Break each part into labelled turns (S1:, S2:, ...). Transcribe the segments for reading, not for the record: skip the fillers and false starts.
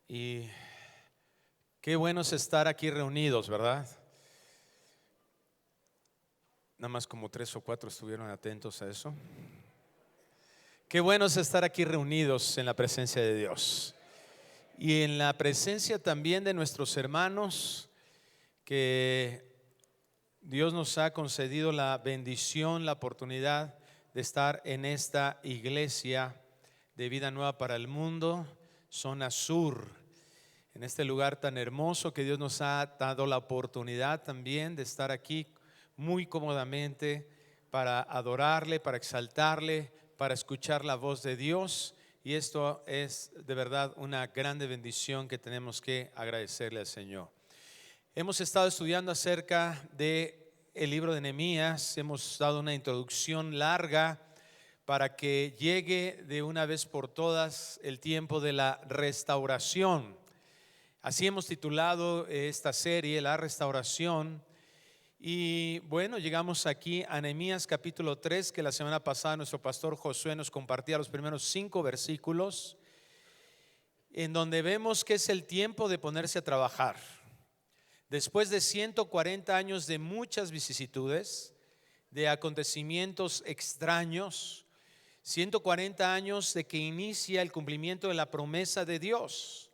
S1: Y qué bueno es estar aquí reunidos, ¿verdad? Nada más como 3 o 4 estuvieron atentos a eso. Qué bueno es estar aquí reunidos en la presencia de Dios y en la presencia también de nuestros hermanos que Dios nos ha concedido la bendición, la oportunidad de estar en esta iglesia de Vida Nueva para el Mundo, zona sur, en este lugar tan hermoso que Dios nos ha dado la oportunidad también de estar aquí muy cómodamente para adorarle, para exaltarle, para escuchar la voz de Dios. Y esto es de verdad una grande bendición que tenemos que agradecerle al Señor. Hemos estado estudiando acerca de el libro de Nehemías, hemos dado una introducción larga para que llegue de una vez por todas el tiempo de la restauración. Así hemos titulado esta serie, La Restauración. Y bueno, llegamos aquí a Nehemías capítulo 3, que la semana pasada nuestro pastor Josué nos compartía los primeros 5 versículos, en donde vemos que es el tiempo de ponerse a trabajar. Después de 140 años de muchas vicisitudes, de acontecimientos extraños, 140 años de que inicia el cumplimiento de la promesa de Dios,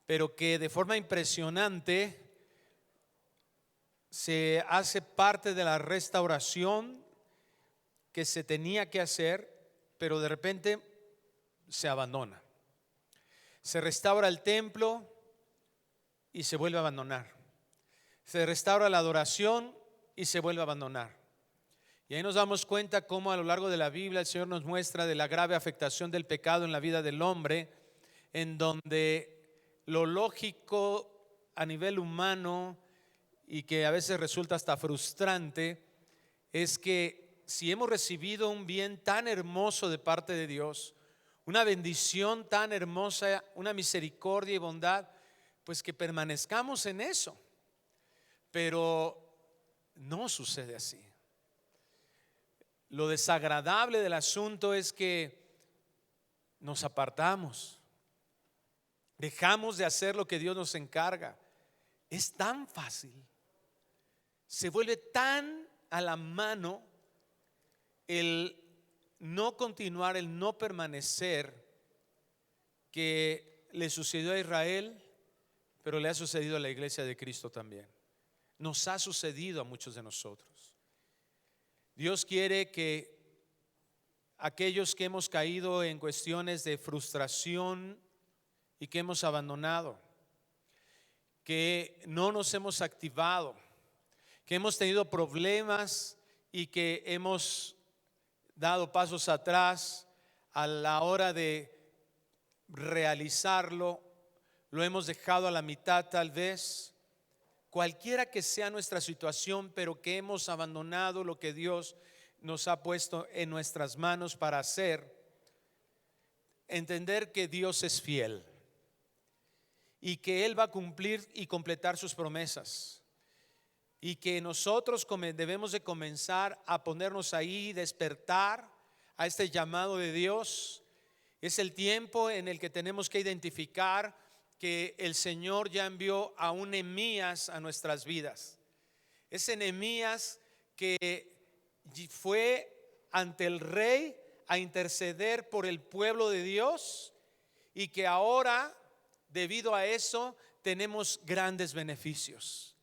S1: pero que de forma impresionante se hace parte de la restauración que se tenía que hacer, pero de repente se abandona. Se restaura el templo y se vuelve a abandonar. Se restaura la adoración y se vuelve a abandonar. Y ahí nos damos cuenta cómo a lo largo de la Biblia el Señor nos muestra de la grave afectación del pecado en la vida del hombre, en donde lo lógico a nivel humano y que a veces resulta hasta frustrante es que si hemos recibido un bien tan hermoso de parte de Dios, una bendición tan hermosa, una misericordia y bondad, pues que permanezcamos en eso. Pero no sucede así. Lo desagradable del asunto es que nos apartamos, dejamos de hacer lo que Dios nos encarga. Es tan fácil, se vuelve tan a la mano el no continuar, el no permanecer, que le sucedió a Israel, pero le ha sucedido a la iglesia de Cristo también. Nos ha sucedido a muchos de nosotros. Dios quiere que aquellos que hemos caído en cuestiones de frustración y que hemos abandonado, que no nos hemos activado, que hemos tenido problemas y que hemos dado pasos atrás a la hora de realizarlo, lo hemos dejado a la mitad tal vez. Cualquiera que sea nuestra situación, pero que hemos abandonado lo que Dios nos ha puesto en nuestras manos para hacer, entender que Dios es fiel y que Él va a cumplir y completar sus promesas, y que nosotros debemos de comenzar a ponernos ahí, despertar a este llamado de Dios. Es el tiempo en el que tenemos que identificar que el Señor ya envió a un Nehemías a nuestras vidas. Ese Nehemías que fue ante el rey a interceder por el pueblo de Dios, y que ahora, debido a eso, tenemos grandes beneficios.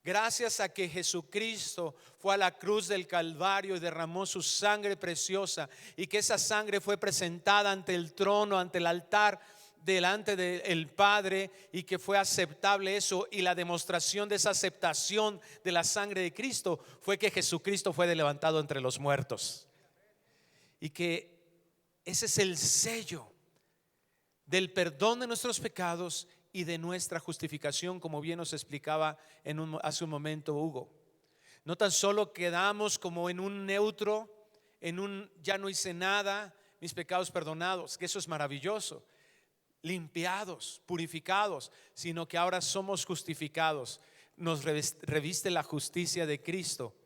S1: Gracias a que Jesucristo fue a la cruz del Calvario y derramó su sangre preciosa, y que esa sangre fue presentada ante el trono, ante el altar, delante del Padre, y que fue aceptable eso. Y la demostración de esa aceptación de la sangre de Cristo fue que Jesucristo fue levantado entre los muertos, y que ese es el sello del perdón de nuestros pecados y de nuestra justificación, como bien nos explicaba hace un momento Hugo. No tan solo quedamos como en un neutro, en un ya no hice nada, mis pecados perdonados, que eso es maravilloso, limpiados, purificados, sino que ahora somos justificados, nos reviste la justicia de Cristo.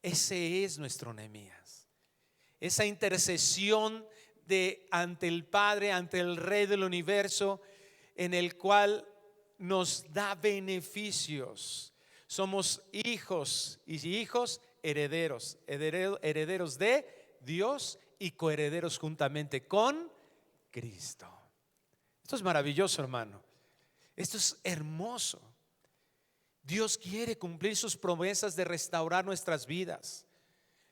S1: Ese es nuestro Nehemías, esa intercesión ante el Padre, ante el Rey del universo, en el cual nos da beneficios. Somos hijos y hijos herederos, herederos de Dios y coherederos juntamente con Cristo. Esto es maravilloso, hermano. Esto es hermoso. Dios quiere cumplir sus promesas de restaurar nuestras vidas.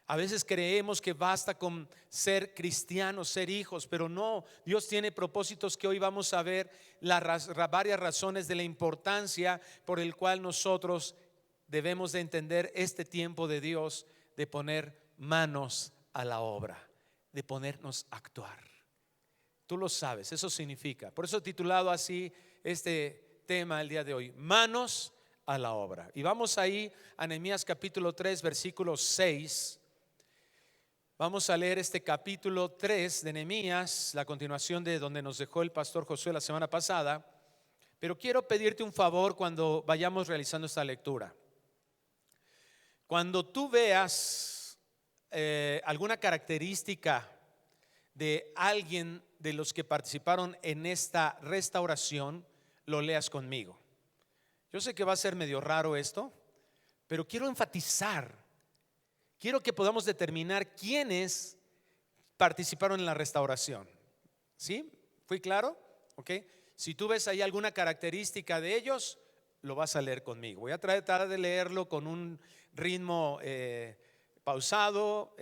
S1: A veces creemos que basta con ser cristianos, ser hijos, pero no. Dios tiene propósitos que hoy vamos a ver, varias razones de la importancia por el cual nosotros debemos de entender este tiempo de Dios, de poner manos a la obra, de ponernos a actuar. Tú lo sabes, eso significa. Por eso he titulado así este tema el día de hoy: manos a la obra. Y vamos ahí a Nehemías capítulo 3, versículo 6. Vamos a leer este capítulo 3 de Nehemías, la continuación de donde nos dejó el pastor Josué la semana pasada. Pero quiero pedirte un favor cuando vayamos realizando esta lectura. Cuando tú veas alguna característica de alguien de los que participaron en esta restauración, lo leas conmigo. Yo sé que va a ser medio raro esto, pero quiero enfatizar, quiero que podamos determinar quiénes participaron en la restauración. ¿Sí? ¿Fui claro? ¿Ok? Si tú ves ahí alguna característica de ellos, lo vas a leer conmigo. Voy a tratar de leerlo con un ritmo pausado,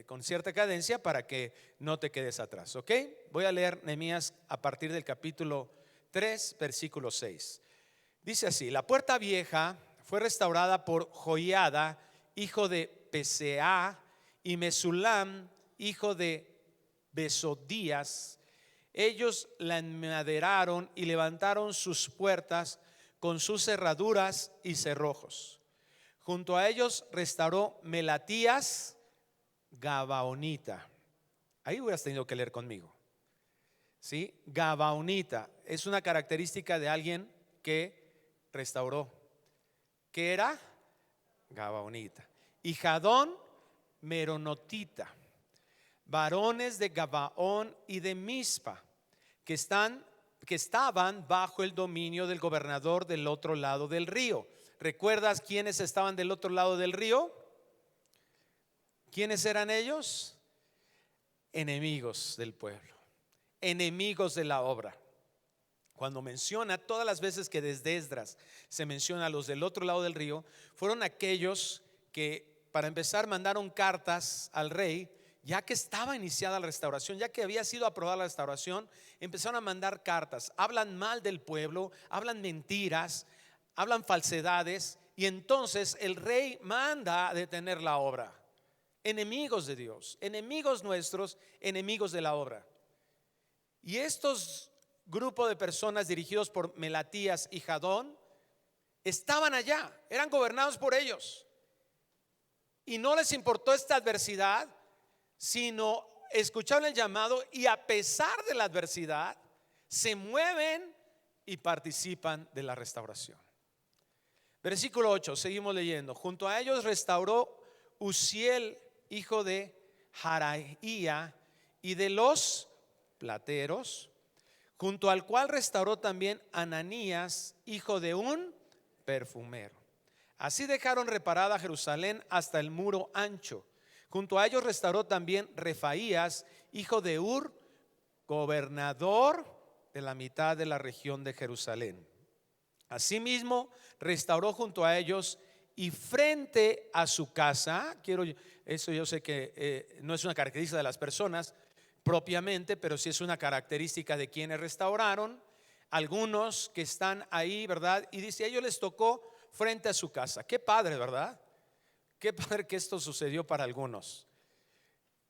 S1: con cierta cadencia, para que no te quedes atrás. ¿Ok? Voy a leer Nehemías a partir del capítulo 3, versículo 6. Dice así: la puerta vieja fue restaurada por Joiada, hijo de Peseá, y Mesulam, hijo de Besodías. Ellos la enmaderaron y levantaron sus puertas con sus cerraduras y cerrojos. Junto a ellos restauró Melatías, Gabaonita. Ahí hubieras tenido que leer conmigo. ¿Sí? Gabaonita es una característica de alguien que restauró. ¿Qué era? Gabaonita. Y Jadón, Meronotita, varones de Gabaón y de Mizpa, que estaban bajo el dominio del gobernador del otro lado del río. ¿Recuerdas quiénes estaban del otro lado del río? ¿Quiénes eran ellos? Enemigos del pueblo, enemigos de la obra. Cuando menciona, todas las veces que desde Esdras se menciona a los del otro lado del río, fueron aquellos que, para empezar, mandaron cartas al rey. Ya que estaba iniciada la restauración, ya que había sido aprobada la restauración, empezaron a mandar cartas. Hablan mal del pueblo, hablan mentiras, hablan falsedades, y entonces el rey manda a detener la obra. Enemigos de Dios, enemigos nuestros, enemigos de la obra. Y estos grupos de personas dirigidos por Melatías y Jadón estaban allá, eran gobernados por ellos, y no les importó esta adversidad, sino escucharon el llamado, y a pesar de la adversidad se mueven y participan de la restauración. Versículo 8, seguimos leyendo. Junto a ellos restauró Uziel, hijo de Jaraía, y de los plateros, junto al cual restauró también Ananías, hijo de un perfumero. Así dejaron reparada Jerusalén hasta el muro ancho. Junto a ellos restauró también Refaías, hijo de Ur, gobernador de la mitad de la región de Jerusalén. Asimismo restauró junto a ellos y frente a su casa, eso yo sé que no es una característica de las personas propiamente, pero sí es una característica de quienes restauraron, algunos que están ahí, ¿verdad? Y dice, a ellos les tocó frente a su casa. Qué padre, ¿verdad? Qué padre que esto sucedió para algunos.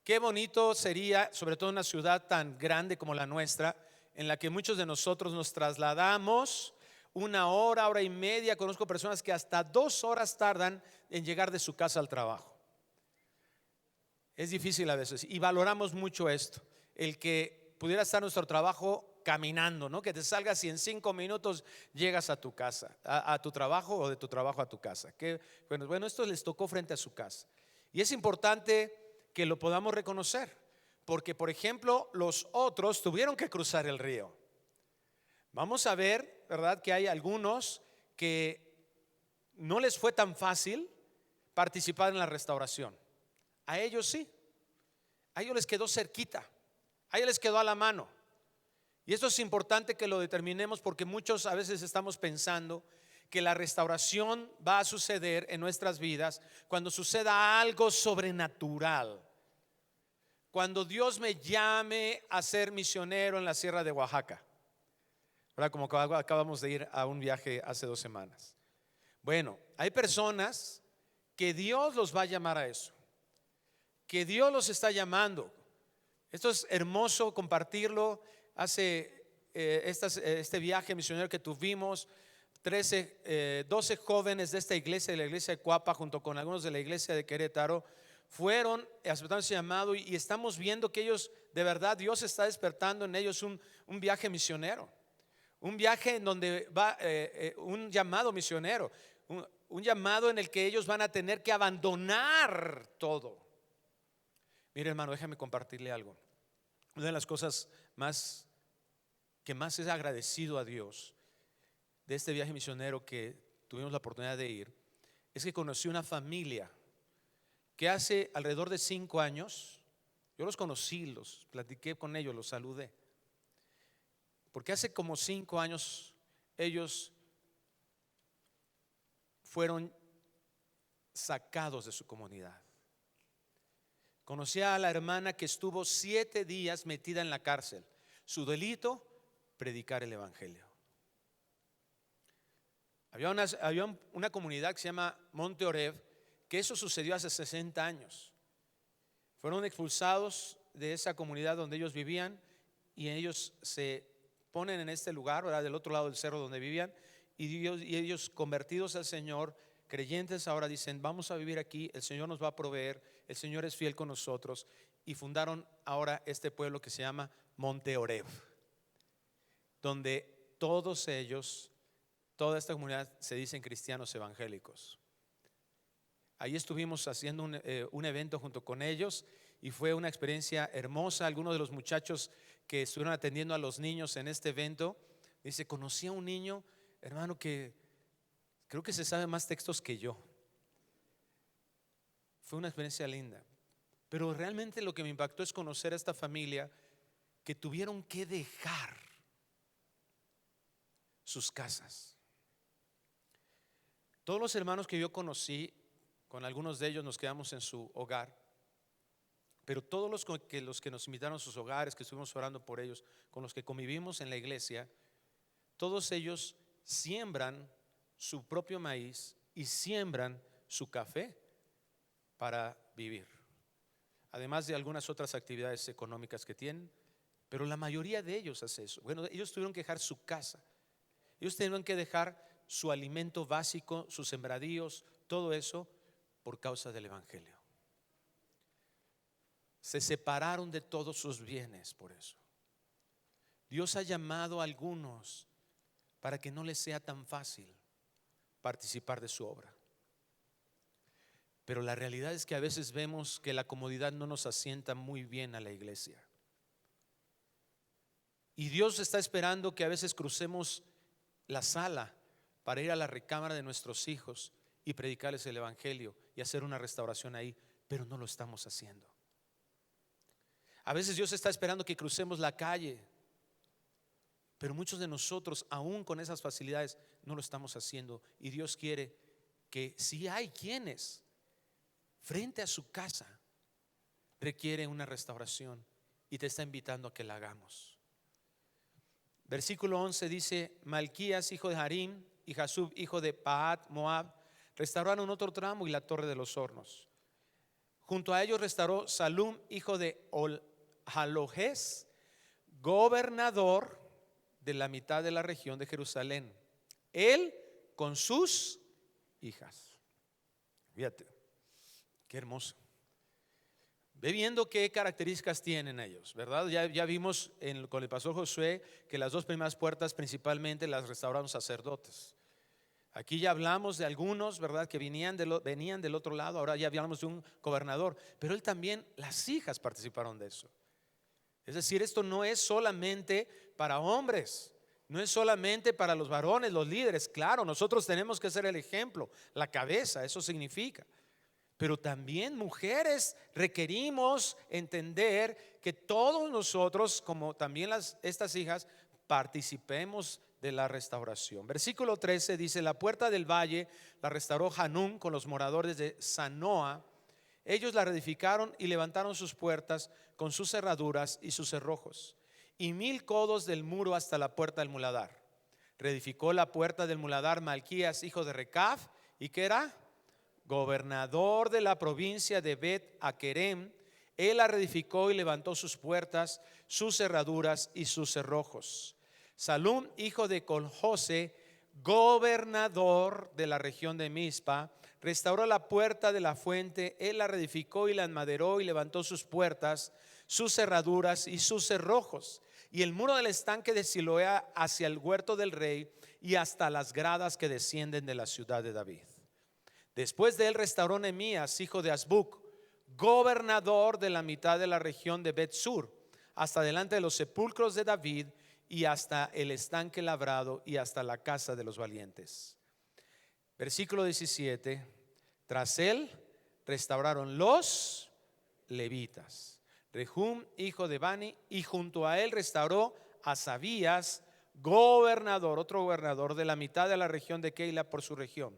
S1: Qué bonito sería, sobre todo en una ciudad tan grande como la nuestra, en la que muchos de nosotros nos trasladamos 1 hora, hora y media. Conozco personas que hasta 2 horas tardan en llegar de su casa al trabajo. Es difícil a veces, y valoramos mucho esto, el que pudiera estar nuestro trabajo caminando, ¿no? Que te salgas y en 5 minutos llegas a tu casa, a tu trabajo, o de tu trabajo a tu casa. Que bueno, esto les tocó frente a su casa. Y es importante que lo podamos reconocer, porque por ejemplo los otros tuvieron que cruzar el río. Vamos a ver, ¿verdad?, que hay algunos que no les fue tan fácil participar en la restauración. A ellos sí, a ellos les quedó cerquita, a ellos les quedó a la mano. Y esto es importante que lo determinemos, porque muchos a veces estamos pensando que la restauración va a suceder en nuestras vidas cuando suceda algo sobrenatural. Cuando Dios me llame a ser misionero en la sierra de Oaxaca, ¿verdad? Como acabamos de ir a un viaje hace 2 semanas. Bueno, hay personas que Dios los va a llamar a eso, que Dios los está llamando. Esto es hermoso compartirlo. Hace este viaje misionero que tuvimos, 12 jóvenes de esta iglesia, de la iglesia de Cuapa, junto con algunos de la iglesia de Querétaro, fueron aceptando ese llamado, y estamos viendo que ellos, de verdad, Dios está despertando en ellos un viaje misionero, un viaje en donde va un llamado misionero, un llamado en el que ellos van a tener que abandonar todo. Mire, hermano, déjame compartirle algo. Una de las cosas que más es agradecido a Dios de este viaje misionero que tuvimos la oportunidad de ir, es que conocí una familia que hace alrededor de 5 años, yo los conocí, los platiqué con ellos, los saludé, porque hace como 5 años ellos fueron sacados de su comunidad. Conocí a la hermana que estuvo 7 días metida en la cárcel. Su delito, predicar el evangelio. Había una comunidad que se llama Monte Oreb, que eso sucedió hace 60 años. Fueron expulsados de esa comunidad donde ellos vivían, y ellos se ponen en este lugar, ¿verdad?, del otro lado del cerro donde vivían, y ellos convertidos al Señor, creyentes, ahora dicen: vamos a vivir aquí, el Señor nos va a proveer, el Señor es fiel con nosotros, y fundaron ahora este pueblo que se llama Monte Oreb, donde todos ellos, toda esta comunidad, se dicen cristianos evangélicos. Ahí estuvimos haciendo un evento junto con ellos, y fue una experiencia hermosa. Algunos de los muchachos que estuvieron atendiendo a los niños en este evento dice: conocí a un niño, hermano, que creo que se sabe más textos que yo. Fue una experiencia linda. Pero realmente lo que me impactó es conocer a esta familia que tuvieron que dejar sus casas. Todos los hermanos que yo conocí, con algunos de ellos nos quedamos en su hogar, pero todos los que nos invitaron a sus hogares, que estuvimos orando por ellos, con los que convivimos en la iglesia, todos ellos siembran su propio maíz y siembran su café para vivir, además de algunas otras actividades económicas que tienen. Pero la mayoría de ellos hace eso. Bueno, ellos tuvieron que dejar su casa, ellos tuvieron que dejar su alimento básico, sus sembradíos, todo eso, por causa del evangelio. Se separaron de todos sus bienes por eso. Dios ha llamado a algunos para que no les sea tan fácil participar de su obra. Pero la realidad es que a veces vemos que la comodidad no nos asienta muy bien a la iglesia. Y Dios está esperando que a veces crucemos la sala para ir a la recámara de nuestros hijos y predicarles el evangelio y hacer una restauración ahí, pero no lo estamos haciendo. A veces Dios está esperando que crucemos la calle, pero muchos de nosotros, aún con esas facilidades, no lo estamos haciendo. Y Dios quiere que, si hay quienes frente a su casa requiere una restauración, y te está invitando a que la hagamos. Versículo 11 dice: Malquías, hijo de Harim, y Jasub, hijo de Pahat Moab, restauraron otro tramo y la torre de los hornos. Junto a ellos restauró Salum, hijo de Jalojés, gobernador de la mitad de la región de Jerusalén, él con sus hijas. Fíjate, qué hermoso. Ve viendo qué características tienen ellos, ¿verdad? Ya vimos con el pastor Josué que las 2 primeras puertas principalmente las restauraron sacerdotes. Aquí ya hablamos de algunos, ¿verdad?, que venían del otro lado. Ahora ya hablamos de un gobernador, pero él también, las hijas participaron de eso. Es decir, esto no es solamente para hombres, No es solamente para los varones, los líderes. Claro, nosotros tenemos que ser el ejemplo, la cabeza, eso significa. Pero también mujeres requerimos entender que todos nosotros, como también estas hijas, participemos de la restauración. Versículo 13 dice: la puerta del valle la restauró Hanún con los moradores de Zanoa. Ellos la reedificaron y levantaron sus puertas con sus cerraduras y sus cerrojos, y 1000 codos del muro hasta la puerta del muladar. Reedificó la puerta del muladar Malquías, hijo de Recab, y que era gobernador de la provincia de Bet Aquerem. Él la reedificó y levantó sus puertas, sus cerraduras y sus cerrojos. Salum, hijo de Colhose, gobernador de la región de Mizpa, restauró la puerta de la fuente. Él la reedificó y la enmaderó y levantó sus puertas, sus cerraduras y sus cerrojos. Y el muro del estanque de Siloé hacia el huerto del rey y hasta las gradas que descienden de la ciudad de David. Después de él restauró Nehemías, hijo de Azbuc, gobernador de la mitad de la región de Bet-Sur, hasta delante de los sepulcros de David y hasta el estanque labrado y hasta la casa de los valientes. Versículo 17. Tras él restauraron los levitas, Rehum, hijo de Bani, y junto a él restauró a Asabías, gobernador, otro gobernador de la mitad de la región de Keila por su región.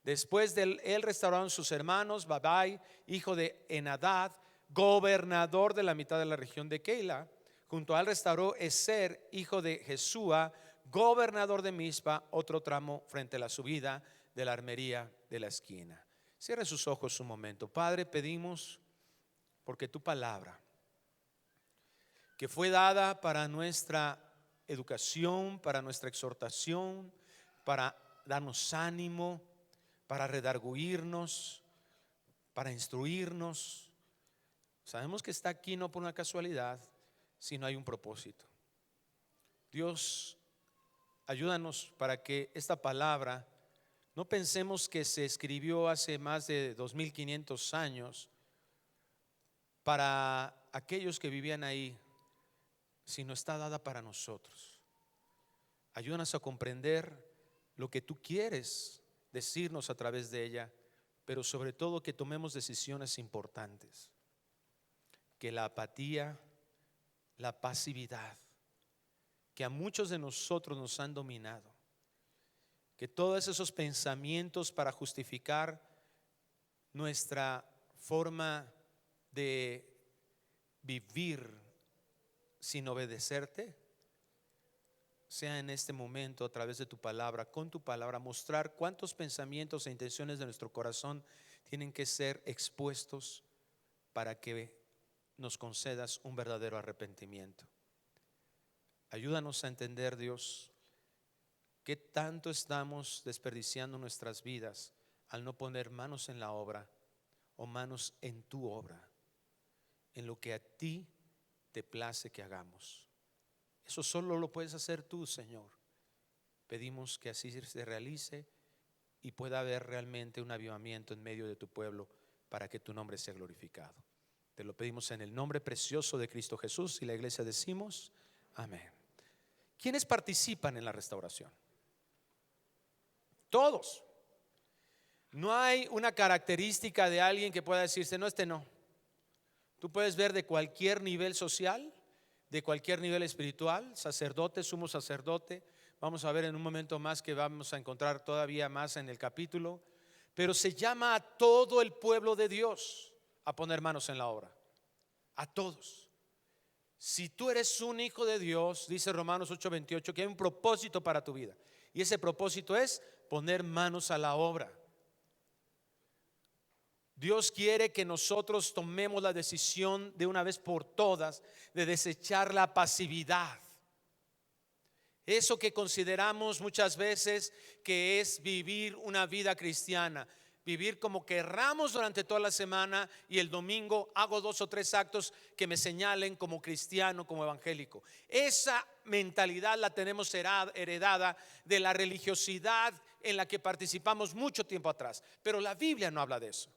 S1: Después de él restauraron sus hermanos Babai, hijo de Enadad, gobernador de la mitad de la región de Keila. Junto a él restauró Eser, hijo de Jesúa, gobernador de Mizpa, otro tramo frente a la subida de la armería de la esquina. Cierre sus ojos un momento. Padre, pedimos porque tu palabra, que fue dada para nuestra educación, para nuestra exhortación, para darnos ánimo, para redarguirnos, para instruirnos. Sabemos que está aquí no por una casualidad, sino hay un propósito. Dios, ayúdanos para que esta palabra, no pensemos que se escribió hace más de 2500 años para aquellos que vivían ahí, sino está dada para nosotros. Ayúdanos a comprender lo que tú quieres decirnos a través de ella, pero sobre todo que tomemos decisiones importantes. Que la apatía, la pasividad, que a muchos de nosotros nos han dominado, que todos esos pensamientos para justificar nuestra forma de vivir sin obedecerte, sea en este momento a través de tu palabra, con tu palabra, mostrar cuántos pensamientos e intenciones de nuestro corazón tienen que ser expuestos para que nos concedas un verdadero arrepentimiento. Ayúdanos a entender, Dios, qué tanto estamos desperdiciando nuestras vidas al no poner manos en la obra o manos en tu obra, en lo que a ti te place que hagamos. Eso solo lo puedes hacer tú, Señor. Pedimos que así se realice y pueda haber realmente un avivamiento en medio de tu pueblo para que tu nombre sea glorificado. Te lo pedimos en el nombre precioso de Cristo Jesús, y la iglesia decimos amén. ¿Quiénes participan en la restauración? Todos. No hay una característica de alguien que pueda decirse no, este no. Tú puedes ver de cualquier nivel social, de cualquier nivel espiritual, sacerdote, sumo sacerdote. Vamos a ver en un momento más que vamos a encontrar todavía más en el capítulo. Pero se llama a todo el pueblo de Dios a poner manos en la obra. A todos. Si tú eres un hijo de Dios, dice Romanos 8:28, que hay un propósito para tu vida. Y ese propósito es poner manos a la obra. Dios quiere que nosotros tomemos la decisión de una vez por todas de desechar la pasividad. Eso que consideramos muchas veces que es vivir una vida cristiana. Vivir como querramos durante toda la semana y el domingo hago 2 o 3 actos que me señalen como cristiano, como evangélico. Esa mentalidad la tenemos heredada de la religiosidad en la que participamos mucho tiempo atrás. Pero la Biblia no habla de eso.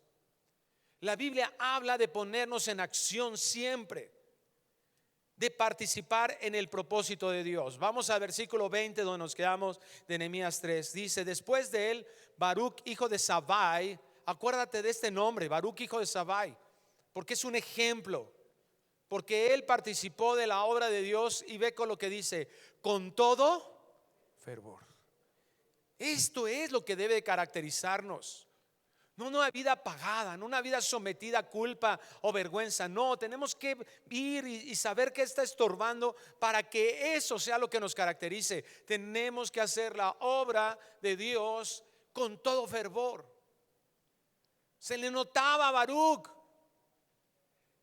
S1: La Biblia habla de ponernos en acción siempre, de participar en el propósito de Dios. Vamos al versículo 20 donde nos quedamos de Nehemías 3. Dice: después de él, Baruch, hijo de Zabai. Acuérdate de este nombre, Baruch, hijo de Zabai, porque es un ejemplo, porque él participó de la obra de Dios. Y ve con lo que dice: con todo fervor. Esto es lo que debe caracterizarnos. No una vida apagada, no una vida sometida a culpa o vergüenza. No, tenemos que ir y saber qué está estorbando para que eso sea lo que nos caracterice. Tenemos que hacer la obra de Dios con todo fervor. Se le notaba a Baruch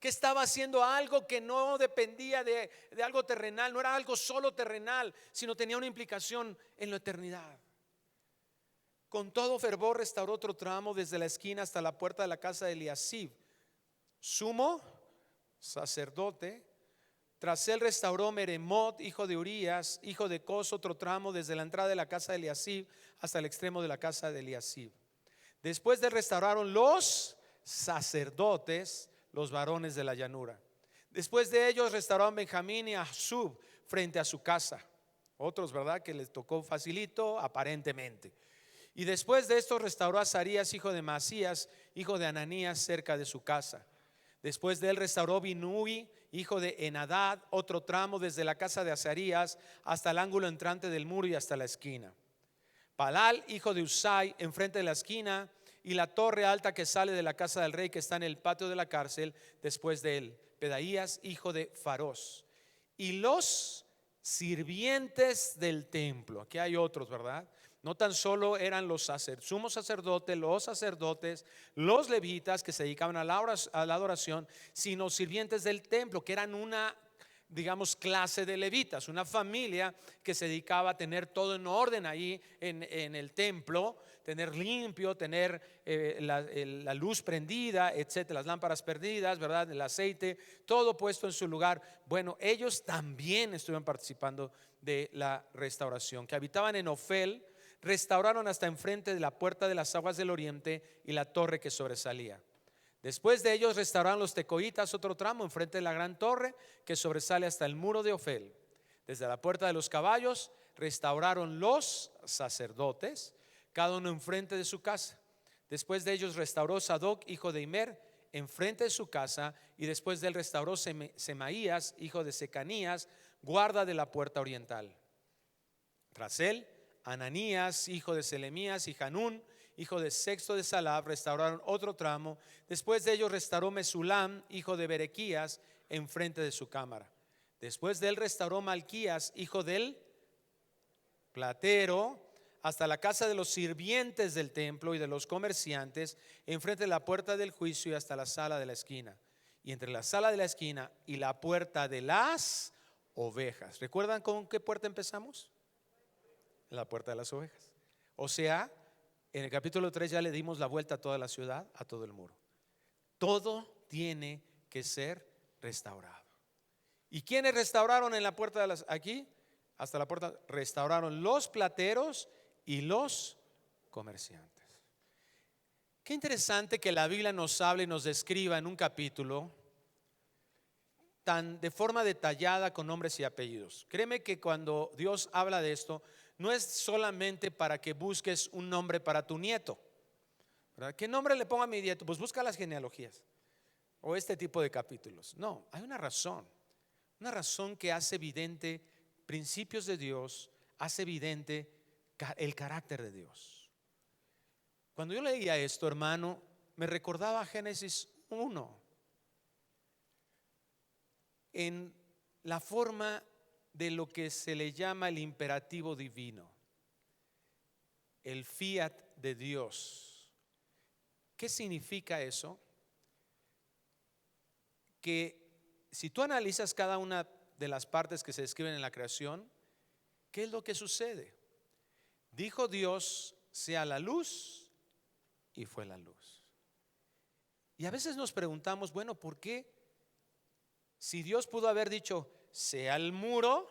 S1: que estaba haciendo algo que no dependía de algo terrenal, no era algo solo terrenal, sino tenía una implicación en la eternidad. Con todo fervor restauró otro tramo desde la esquina hasta la puerta de la casa de Eliasib, sumo sacerdote. Tras él restauró Meremot, hijo de Urías, hijo de Cos, otro tramo desde la entrada de la casa de Eliasib hasta el extremo de la casa de Eliasib. Después de él restauraron los sacerdotes, los varones de la llanura. Después de ellos restauraron Benjamín y Asub frente a su casa. Otros, ¿verdad?, que les tocó facilito aparentemente. Y después de esto restauró a Azarías, hijo de Masías, hijo de Ananías, cerca de su casa. Después de él restauró Binui, hijo de Enadad, otro tramo desde la casa de Azarías hasta el ángulo entrante del muro y hasta la esquina. Palal, hijo de Usai, enfrente de la esquina, y la torre alta que sale de la casa del rey, que está en el patio de la cárcel. Después de él, Pedaías, hijo de Faros. Y los sirvientes del templo. Aquí hay otros, ¿verdad? No tan solo eran los sumos sacerdotes, los sacerdotes, los levitas que se dedicaban a la adoración, sino sirvientes del templo, que eran una, digamos, clase de levitas, una familia que se dedicaba a tener todo en orden ahí en el templo, tener limpio, tener la luz prendida, etcétera, las lámparas perdidas, ¿verdad?, el aceite, todo puesto en su lugar. Bueno, ellos también estuvieron participando de la restauración. Que habitaban en Ofel, restauraron hasta enfrente de la puerta de las aguas del oriente y la torre que sobresalía. Después de ellos restauraron los tecoitas, otro tramo enfrente de la gran torre que sobresale hasta el muro de Ofel. Desde la puerta de los caballos restauraron los sacerdotes, cada uno enfrente de su casa. Después de ellos restauró Sadoc, hijo de Imer, enfrente de su casa. Y después de él restauró Semaías, hijo de Secanías, guarda de la puerta oriental. Tras él, Ananías, hijo de Selemías, y Hanún, hijo de Sexto de Salab, restauraron otro tramo. Después de ellos restauró Mesulam, hijo de Berequías, enfrente de su cámara. Después de él restauró Malquías, hijo del platero, hasta la casa de los sirvientes del templo y de los comerciantes, enfrente de la puerta del juicio y hasta la sala de la esquina. Y entre la sala de la esquina y la puerta de las ovejas. ¿Recuerdan con qué puerta empezamos? La puerta de las ovejas. O sea, en el capítulo 3 ya le dimos la vuelta a toda la ciudad, a todo el muro. Todo tiene que ser restaurado. ¿Y quiénes restauraron en la puerta de las, aquí? Hasta la puerta restauraron los plateros y los comerciantes. Qué interesante que la Biblia nos hable y nos describa en un capítulo tan de forma detallada con nombres y apellidos. Créeme que cuando Dios habla de esto, no es solamente para que busques un nombre para tu nieto, ¿verdad? ¿Qué nombre le pongo a mi nieto? Pues busca las genealogías o este tipo de capítulos. No, hay una razón que hace evidente principios de Dios, hace evidente el carácter de Dios. Cuando yo leía esto, hermano, me recordaba Génesis 1 en la forma de lo que se le llama el imperativo divino, el fiat de Dios. ¿Qué significa eso? Que si tú analizas cada una de las partes que se describen en la creación, ¿qué es lo que sucede? Dijo Dios, sea la luz, y fue la luz. Y a veces nos preguntamos, bueno, ¿por qué? Si Dios pudo haber dicho, sea el muro,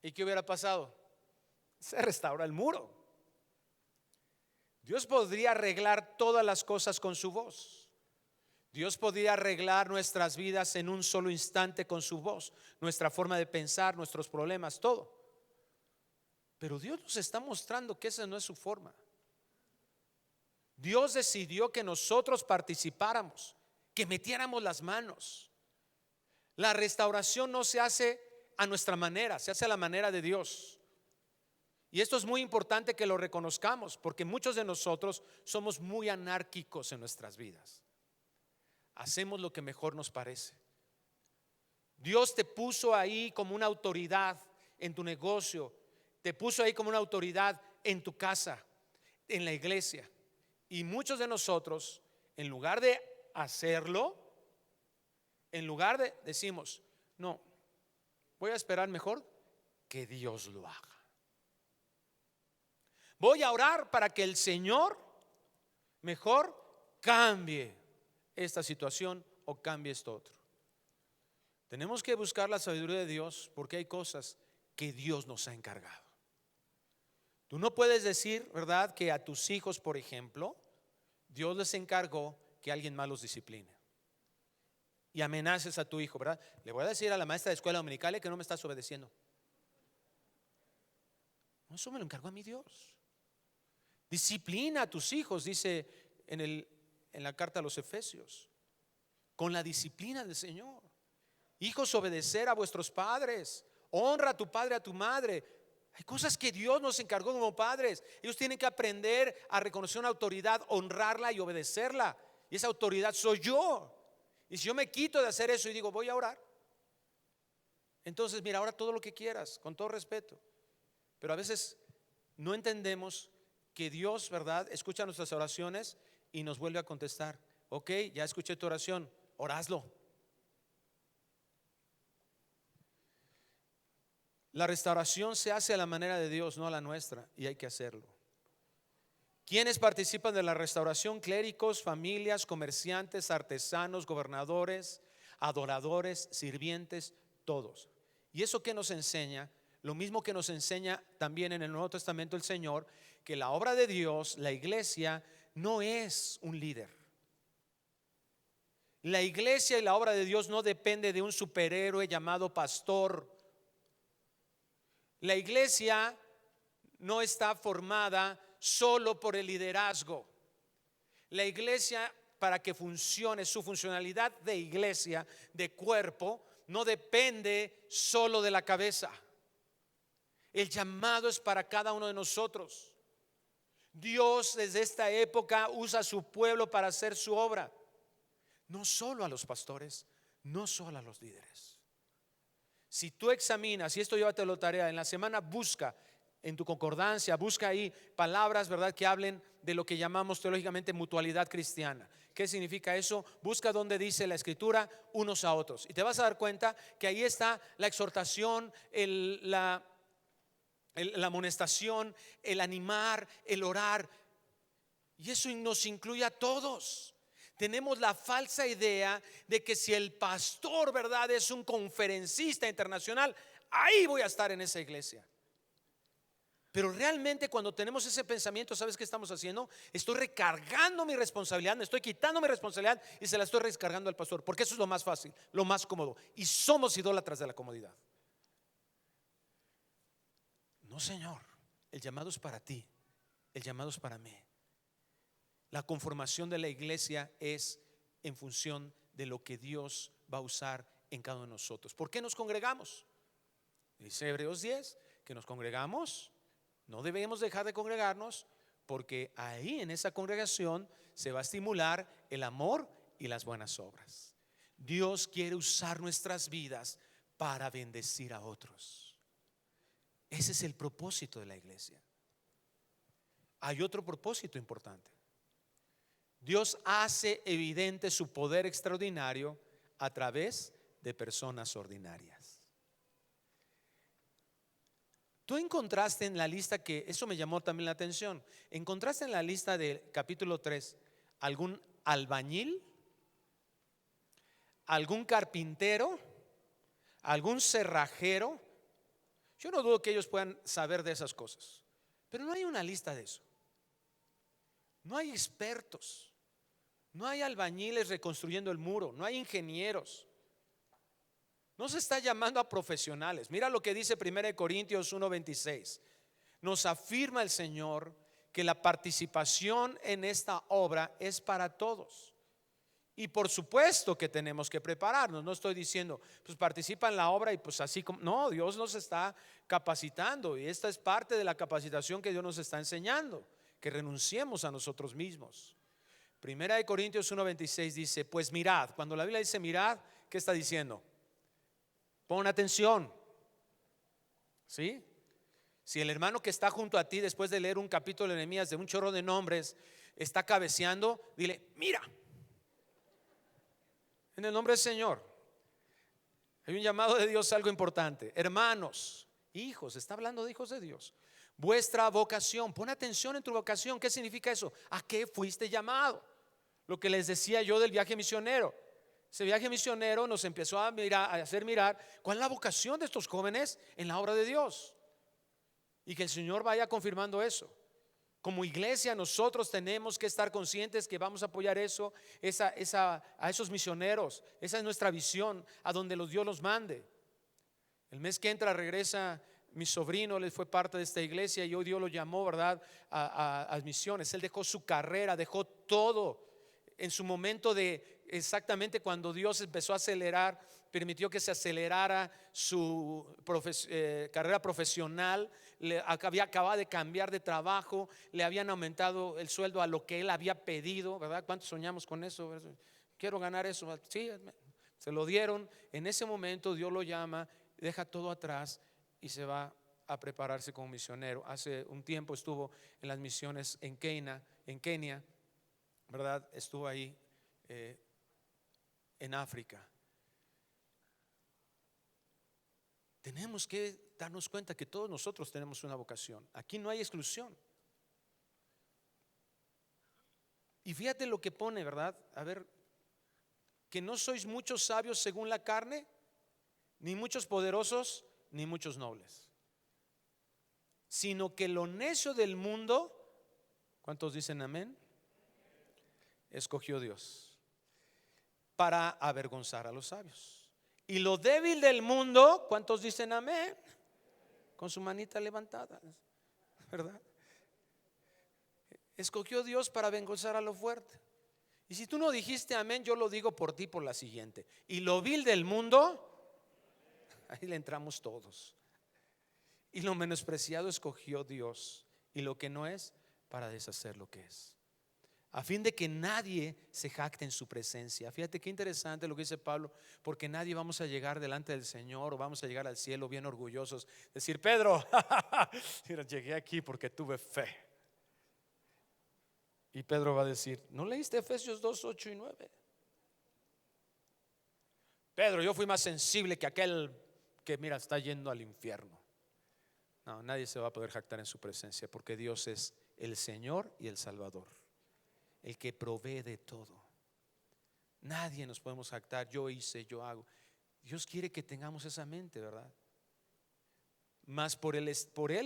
S1: ¿y qué hubiera pasado? Se restaura el muro. Dios podría arreglar todas las cosas con su voz. Dios podía arreglar nuestras vidas en un solo instante con su voz, nuestra forma de pensar, nuestros problemas, todo. Pero Dios nos está mostrando que esa no es su forma. Dios decidió que nosotros participáramos, que metiéramos las manos. La restauración no se hace a nuestra manera, se hace a la manera de Dios. Y esto es muy importante que lo reconozcamos, porque muchos de nosotros somos muy anárquicos en nuestras vidas. Hacemos lo que mejor nos parece. Dios te puso ahí como una autoridad en tu negocio, te puso ahí como una autoridad en tu casa, en la iglesia. Y muchos de nosotros, en lugar de hacerlo, decimos, no, voy a esperar mejor que Dios lo haga. Voy a orar para que el Señor mejor cambie esta situación o cambie esto otro. Tenemos que buscar la sabiduría de Dios, porque hay cosas que Dios nos ha encargado. Tú no puedes decir, ¿verdad?, que a tus hijos, por ejemplo, Dios les encargó que alguien más los discipline y amenaces a tu hijo, ¿verdad? Le voy a decir a la maestra de escuela dominical que no me estás obedeciendo. No, eso me lo encargó a mi Dios. Disciplina a tus hijos, dice en la carta a los Efesios, con la disciplina del Señor. Hijos, obedecer a vuestros padres. Honra a tu padre, a tu madre. Hay cosas que Dios nos encargó como padres. Ellos tienen que aprender a reconocer una autoridad, honrarla y obedecerla. Y esa autoridad soy yo. Y si yo me quito de hacer eso y digo, voy a orar, entonces mira, ahora todo lo que quieras, con todo respeto. Pero a veces no entendemos que Dios, ¿verdad?, escucha nuestras oraciones y nos vuelve a contestar. Ok, ya escuché tu oración, oraslo. La restauración se hace a la manera de Dios, no a la nuestra, y hay que hacerlo. ¿Quiénes participan de la restauración? Clérigos, familias, comerciantes, artesanos, gobernadores, adoradores, sirvientes, todos. ¿Y eso qué nos enseña? Lo mismo que nos enseña también en el Nuevo Testamento el Señor, que la obra de Dios, la iglesia, no es un líder. La iglesia y la obra de Dios no depende de un superhéroe llamado pastor. La iglesia no está formada solo por el liderazgo. La iglesia, para que funcione, su funcionalidad de iglesia, de cuerpo, no depende solo de la cabeza. El llamado es para cada uno de nosotros. Dios desde esta época usa a su pueblo para hacer su obra. No solo a los pastores, no solo a los líderes. Si tú examinas, y esto llévatelo tarea, en la semana busca en tu concordancia, busca ahí palabras, ¿verdad?, que hablen de lo que llamamos teológicamente mutualidad cristiana. ¿Qué significa eso? Busca donde dice la escritura unos a otros. Y te vas a dar cuenta que ahí está la exhortación, la amonestación, el animar, el orar. Y eso nos incluye a todos. Tenemos la falsa idea de que si el pastor, ¿verdad?, es un conferencista internacional, ahí voy a estar en esa iglesia. Pero realmente cuando tenemos ese pensamiento, ¿sabes qué estamos haciendo? Estoy recargando mi responsabilidad, me estoy quitando mi responsabilidad y se la estoy recargando al pastor, porque eso es lo más fácil, lo más cómodo. Y somos idólatras de la comodidad. No, Señor, el llamado es para ti, el llamado es para mí. La conformación de la iglesia es en función de lo que Dios va a usar en cada uno de nosotros. ¿Por qué nos congregamos? Dice Hebreos 10 que nos congregamos. No debemos dejar de congregarnos, porque ahí en esa congregación se va a estimular el amor y las buenas obras. Dios quiere usar nuestras vidas para bendecir a otros. Ese es el propósito de la iglesia. Hay otro propósito importante. Dios hace evidente su poder extraordinario a través de personas ordinarias. Tú encontraste en la lista, que eso me llamó también la atención, encontraste en la lista del capítulo 3 algún albañil, algún carpintero, algún cerrajero. Yo no dudo que ellos puedan saber de esas cosas, pero no hay una lista de eso. No hay expertos. No hay albañiles reconstruyendo el muro, no hay ingenieros. No se está llamando a profesionales. Mira lo que dice 1 Corintios 1:26. Nos afirma el Señor que la participación en esta obra es para todos. Y por supuesto que tenemos que prepararnos. No estoy diciendo, pues participa en la obra y pues así como. No, Dios nos está capacitando y esta es parte de la capacitación que Dios nos está enseñando, que renunciemos a nosotros mismos. 1 Corintios 1:26 dice, pues mirad. Cuando la Biblia dice mirad, ¿qué está diciendo? Pon atención. ¿Sí? Si el hermano que está junto a ti, después de leer un capítulo de Nehemías de un chorro de nombres, está cabeceando, dile, mira. En el nombre del Señor. Hay un llamado de Dios, algo importante. Hermanos, hijos, está hablando de hijos de Dios. Vuestra vocación, pon atención en tu vocación. ¿Qué significa eso? ¿A qué fuiste llamado? Lo que les decía yo del viaje misionero. Ese viaje misionero nos empezó a hacer mirar cuál es la vocación de estos jóvenes en la obra de Dios. Y que el Señor vaya confirmando eso. Como iglesia nosotros tenemos que estar conscientes que vamos a apoyar eso, a esos misioneros. Esa es nuestra visión, a donde Dios los mande. El mes que entra regresa mi sobrino, él fue parte de esta iglesia y hoy Dios lo llamó, ¿verdad?, a misiones. Él dejó su carrera, dejó todo. En su momento de exactamente cuando Dios empezó a acelerar, permitió que se acelerara su carrera profesional. Acababa de cambiar de trabajo, le habían aumentado el sueldo a lo que él había pedido, ¿verdad? ¿Cuántos soñamos con eso? Quiero ganar eso. Sí, se lo dieron. En ese momento Dios lo llama, deja todo atrás y se va a prepararse como misionero. Hace un tiempo estuvo en las misiones en Kenia, ¿verdad? Estuvo ahí en África. Tenemos que darnos cuenta que todos nosotros tenemos una vocación. Aquí no hay exclusión. Y fíjate lo que pone, ¿verdad? A ver, que no sois muchos sabios según la carne, ni muchos poderosos, ni muchos nobles, sino que lo necio del mundo, ¿cuántos dicen amén? Escogió Dios para avergonzar a los sabios. Y lo débil del mundo, ¿cuántos dicen amén? Con su manita levantada, ¿verdad? Escogió Dios para avergonzar a lo fuerte. Y si tú no dijiste amén, yo lo digo por ti por la siguiente. Y lo vil del mundo, ahí le entramos todos. Y lo menospreciado escogió Dios, y lo que no es, para deshacer lo que es, a fin de que nadie se jacte en su presencia. Fíjate qué interesante lo que dice Pablo, porque nadie vamos a llegar delante del Señor o vamos a llegar al cielo bien orgullosos, decir, Pedro, mira, llegué aquí porque tuve fe. Y Pedro va a decir, ¿no leíste Efesios 2, 8 y 9? Pedro, yo fui más sensible que aquel que mira está yendo al infierno. No, nadie se va a poder jactar en su presencia, porque Dios es el Señor y el Salvador, el que provee de todo. Nadie nos podemos jactar, yo hice, yo hago. Dios quiere que tengamos esa mente, ¿verdad? Mas por él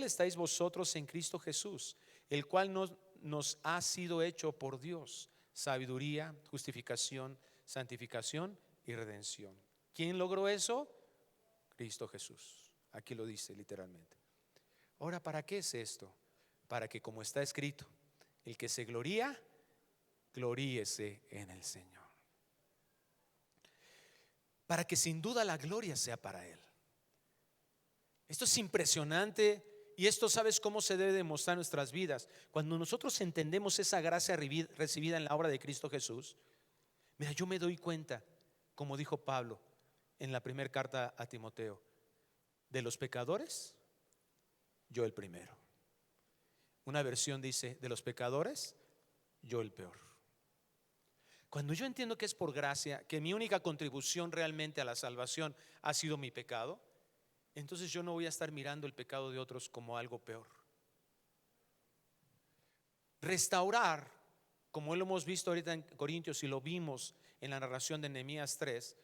S1: estáis vosotros en Cristo Jesús, el cual nos ha sido hecho por Dios sabiduría, justificación, santificación y redención. ¿Quién logró eso? Cristo Jesús. Aquí lo dice literalmente. Ahora, ¿para qué es esto? Para que, como está escrito, el que se gloría, gloríese en el Señor. Para que sin duda la gloria sea para Él. Esto es impresionante. Y esto, ¿sabes cómo se debe demostrar en nuestras vidas? Cuando nosotros entendemos esa gracia recibida en la obra de Cristo Jesús. Mira, yo me doy cuenta, como dijo Pablo en la primera carta a Timoteo, de los pecadores, yo el primero. Una versión dice, de los pecadores, yo el peor. Cuando yo entiendo que es por gracia, que mi única contribución realmente a la salvación ha sido mi pecado, entonces yo no voy a estar mirando el pecado de otros como algo peor. Restaurar, como lo hemos visto ahorita en Corintios y lo vimos en la narración de Nehemías 3,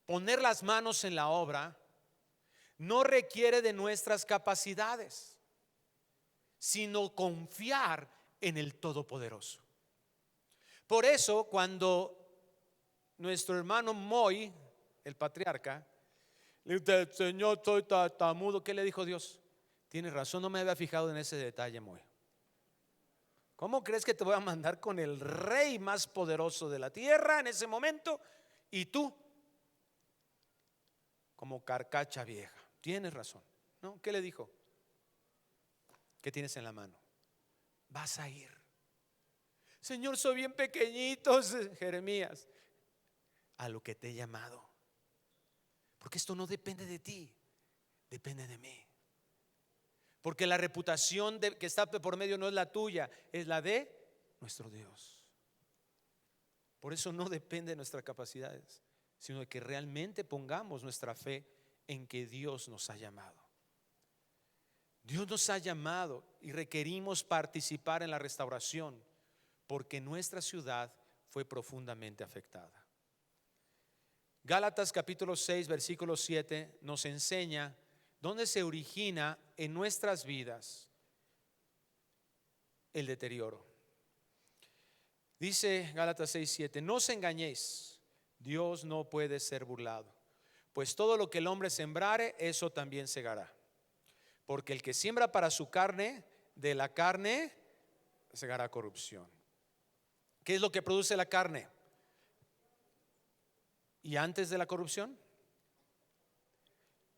S1: poner las manos en la obra no requiere de nuestras capacidades, sino confiar en el Todopoderoso. Por eso cuando nuestro hermano Moy, el patriarca, le dice: Señor, estoy tartamudo, ¿qué le dijo Dios? Tienes razón, no me había fijado en ese detalle, Moy. ¿Cómo crees que te voy a mandar con el rey más poderoso de la tierra en ese momento? Y tú, como carcacha vieja. Tienes razón, ¿no? ¿Qué le dijo? ¿Qué tienes en la mano? Vas a ir. Señor, soy bien pequeñito, Jeremías. A lo que te he llamado. Porque esto no depende de ti, depende de mí. Porque la reputación que está por medio no es la tuya, es la de nuestro Dios. Por eso no depende de nuestras capacidades, sino de que realmente pongamos nuestra fe en que Dios nos ha llamado. Dios nos ha llamado y requerimos participar en la restauración, porque nuestra ciudad fue profundamente afectada. Gálatas capítulo 6 versículo 7 nos enseña dónde se origina en nuestras vidas el deterioro. Dice Gálatas 6:7: no os engañéis, Dios no puede ser burlado, pues todo lo que el hombre sembrare, eso también segará. Porque el que siembra para su carne, de la carne segará corrupción. ¿Qué es lo que produce la carne? Y antes de la corrupción,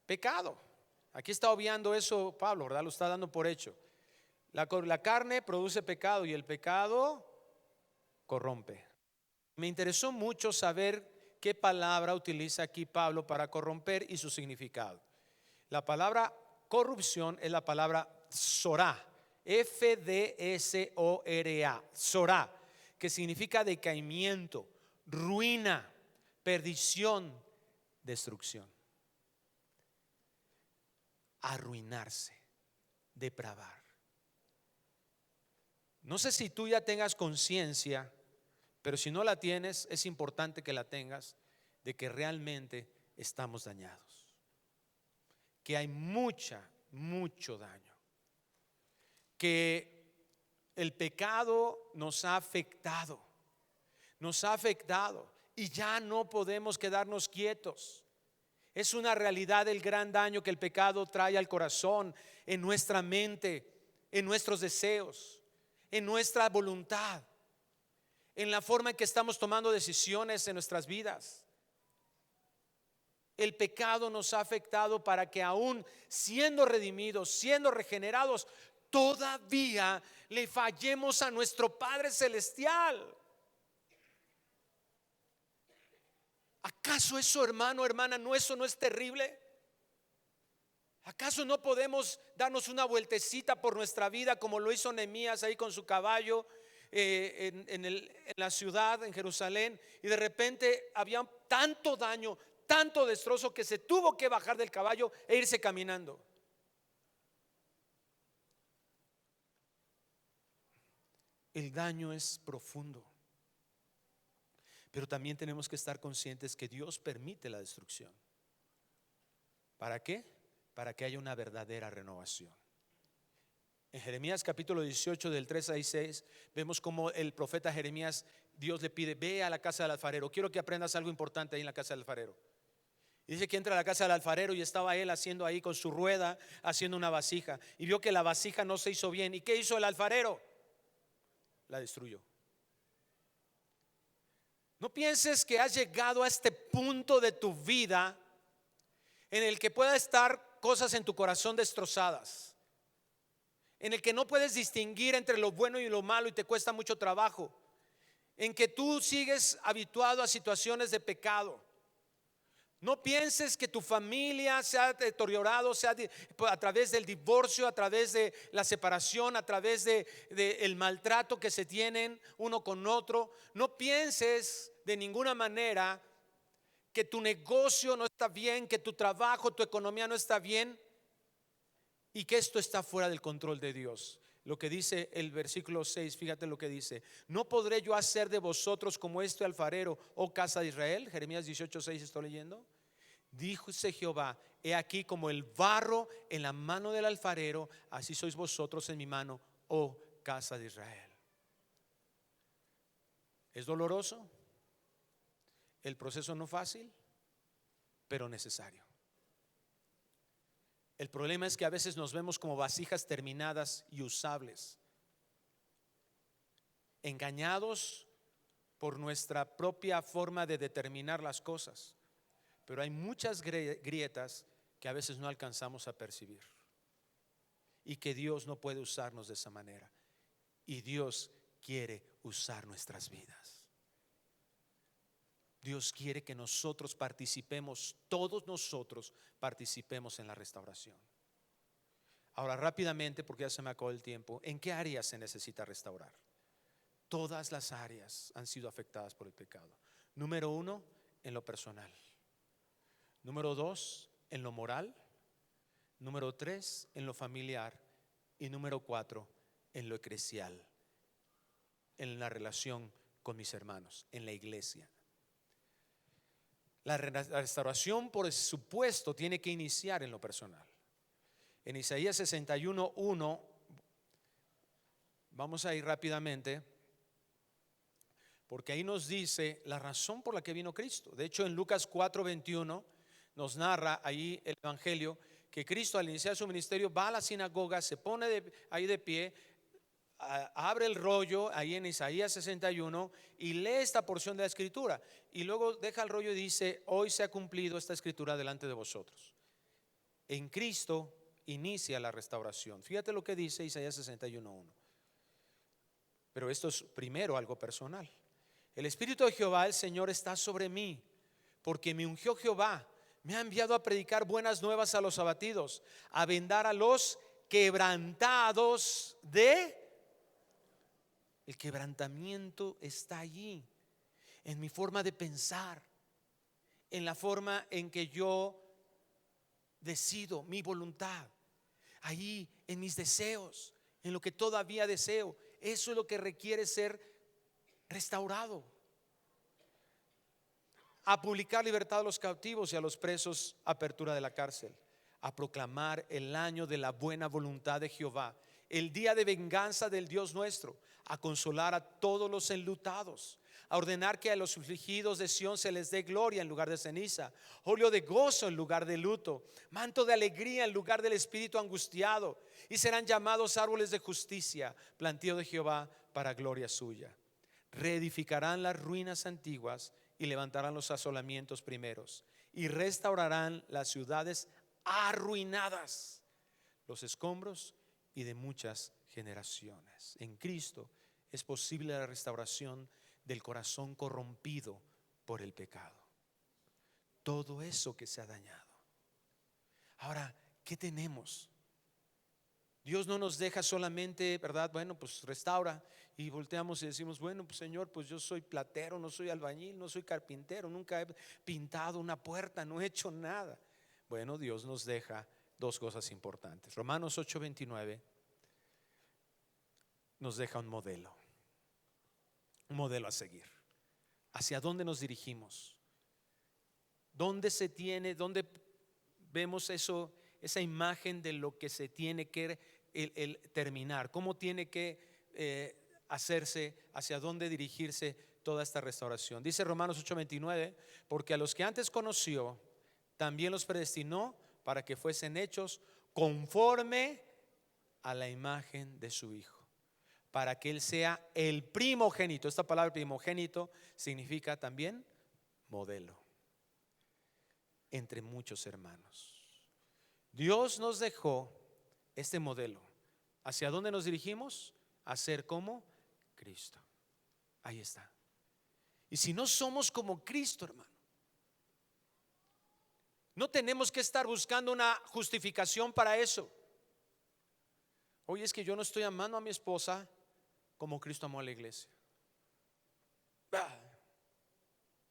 S1: pecado. Aquí está obviando eso Pablo, ¿verdad? Lo está dando por hecho. La carne produce pecado y el pecado corrompe. Me interesó mucho saber qué palabra utiliza aquí Pablo para corromper y su significado. La palabra corrupción es la palabra sorá, F-D-S-O-R-A, sorá, que significa decaimiento, ruina, perdición, destrucción. Arruinarse, depravar. No sé si tú ya tengas conciencia, pero si no la tienes, es importante que la tengas, de que realmente estamos dañados, que hay mucho daño, que el pecado nos ha afectado y ya no podemos quedarnos quietos. Es una realidad el gran daño que el pecado trae al corazón, en nuestra mente, en nuestros deseos, en nuestra voluntad, en la forma en que estamos tomando decisiones en nuestras vidas. El pecado nos ha afectado para que aún siendo redimidos, siendo regenerados, todavía le fallemos a nuestro Padre Celestial. ¿Acaso eso, hermano, hermana, eso no es terrible? ¿Acaso no podemos darnos una vueltecita por nuestra vida como lo hizo Nehemías ahí con su caballo en la ciudad, en Jerusalén, y de repente había tanto daño, tanto destrozo, que se tuvo que bajar del caballo e irse caminando? El daño es profundo, pero también tenemos que estar conscientes que Dios permite la destrucción. ¿Para qué? Para que haya una verdadera renovación. En Jeremías capítulo 18 del 3 al 6 vemos como el profeta Jeremías, Dios le pide: ve a la casa del alfarero. Quiero que aprendas algo importante ahí en la casa del alfarero. Y dice que entra a la casa del alfarero y estaba él haciendo ahí con su rueda, haciendo una vasija, y vio que la vasija no se hizo bien. ¿Y qué hizo el alfarero? La destruyó. No pienses que has llegado a este punto de tu vida en el que pueda estar cosas en tu corazón destrozadas, en el que no puedes distinguir entre lo bueno y lo malo y te cuesta mucho trabajo, en que tú sigues habituado a situaciones de pecado. No pienses que tu familia se ha deteriorado, sea a través del divorcio, a través de la separación, a través de el maltrato que se tienen uno con otro. No pienses de ninguna manera que tu negocio no está bien, que tu trabajo, tu economía no está bien y que esto está fuera del control de Dios. Lo que dice el versículo 6, fíjate lo que dice: no podré yo hacer de vosotros como este alfarero, oh casa de Israel. Jeremías 18:6 estoy leyendo. Díjose Jehová: he aquí como el barro en la mano del alfarero, así sois vosotros en mi mano, oh casa de Israel. Es doloroso, el proceso no fácil, pero necesario. El problema es que a veces nos vemos como vasijas terminadas y usables, engañados por nuestra propia forma de determinar las cosas, pero hay muchas grietas que a veces no alcanzamos a percibir y que Dios no puede usarnos de esa manera, y Dios quiere usar nuestras vidas. Dios quiere que nosotros participemos, todos nosotros participemos en la restauración. Ahora rápidamente, porque ya se me acabó el tiempo, ¿en qué áreas se necesita restaurar? Todas las áreas han sido afectadas por el pecado. Número 1, en lo personal. Número 2, en lo moral. Número 3, en lo familiar. Y número 4, en lo eclesial, en la relación con mis hermanos, en la iglesia. La restauración, por supuesto, tiene que iniciar en lo personal. En Isaías 61:1, vamos a ir rápidamente, porque ahí nos dice la razón por la que vino Cristo. De hecho, en Lucas 4:21 nos narra ahí el evangelio que Cristo, al iniciar su ministerio, va a la sinagoga, se pone ahí de pie, abre el rollo ahí en Isaías 61 y lee esta porción de la escritura, y luego deja el rollo y dice: hoy se ha cumplido esta escritura delante de vosotros. En Cristo inicia la restauración. Fíjate lo que dice Isaías 61:1. Pero esto es primero algo personal. El Espíritu de Jehová, el Señor, está sobre mí, porque me ungió Jehová, me ha enviado a predicar buenas nuevas a los abatidos, a vendar a los quebrantados de... El quebrantamiento está allí, en mi forma de pensar, en la forma en que yo decido, mi voluntad, ahí en mis deseos, en lo que todavía deseo. Eso es lo que requiere ser restaurado. A publicar libertad a los cautivos y a los presos, apertura de la cárcel. A proclamar el año de la buena voluntad de Jehová, el día de venganza del Dios nuestro. A consolar a todos los enlutados, a ordenar que a los afligidos de Sión se les dé gloria en lugar de ceniza, óleo de gozo en lugar de luto, manto de alegría en lugar del espíritu angustiado, y serán llamados árboles de justicia, plantío de Jehová para gloria suya. Reedificarán las ruinas antiguas y levantarán los asolamientos primeros, y restaurarán las ciudades arruinadas, los escombros y de muchas generaciones. En Cristo es posible la restauración del corazón corrompido por el pecado. Todo eso que se ha dañado. Ahora, ¿qué tenemos? Dios no nos deja solamente, ¿verdad? Bueno, pues restaura, y volteamos y decimos: bueno, pues Señor, pues yo soy platero, no soy albañil, no soy carpintero, nunca he pintado una puerta, no he hecho nada. Bueno, Dios nos deja dos cosas importantes. Romanos 8:29 nos deja un modelo a seguir. ¿Hacia dónde nos dirigimos? ¿Dónde se tiene, dónde vemos eso, esa imagen de lo que se tiene que el terminar? ¿Cómo tiene que hacerse, hacia dónde dirigirse toda esta restauración? Dice Romanos 8:29: porque a los que antes conoció, también los predestinó para que fuesen hechos conforme a la imagen de su Hijo, para que Él sea el primogénito. Esta palabra primogénito significa también modelo entre muchos hermanos. Dios nos dejó este modelo. ¿Hacia dónde nos dirigimos? A ser como Cristo. Ahí está. Y si no somos como Cristo, hermano, no tenemos que estar buscando una justificación para eso. Oye, es que yo no estoy amando a mi esposa como Cristo amó a la iglesia.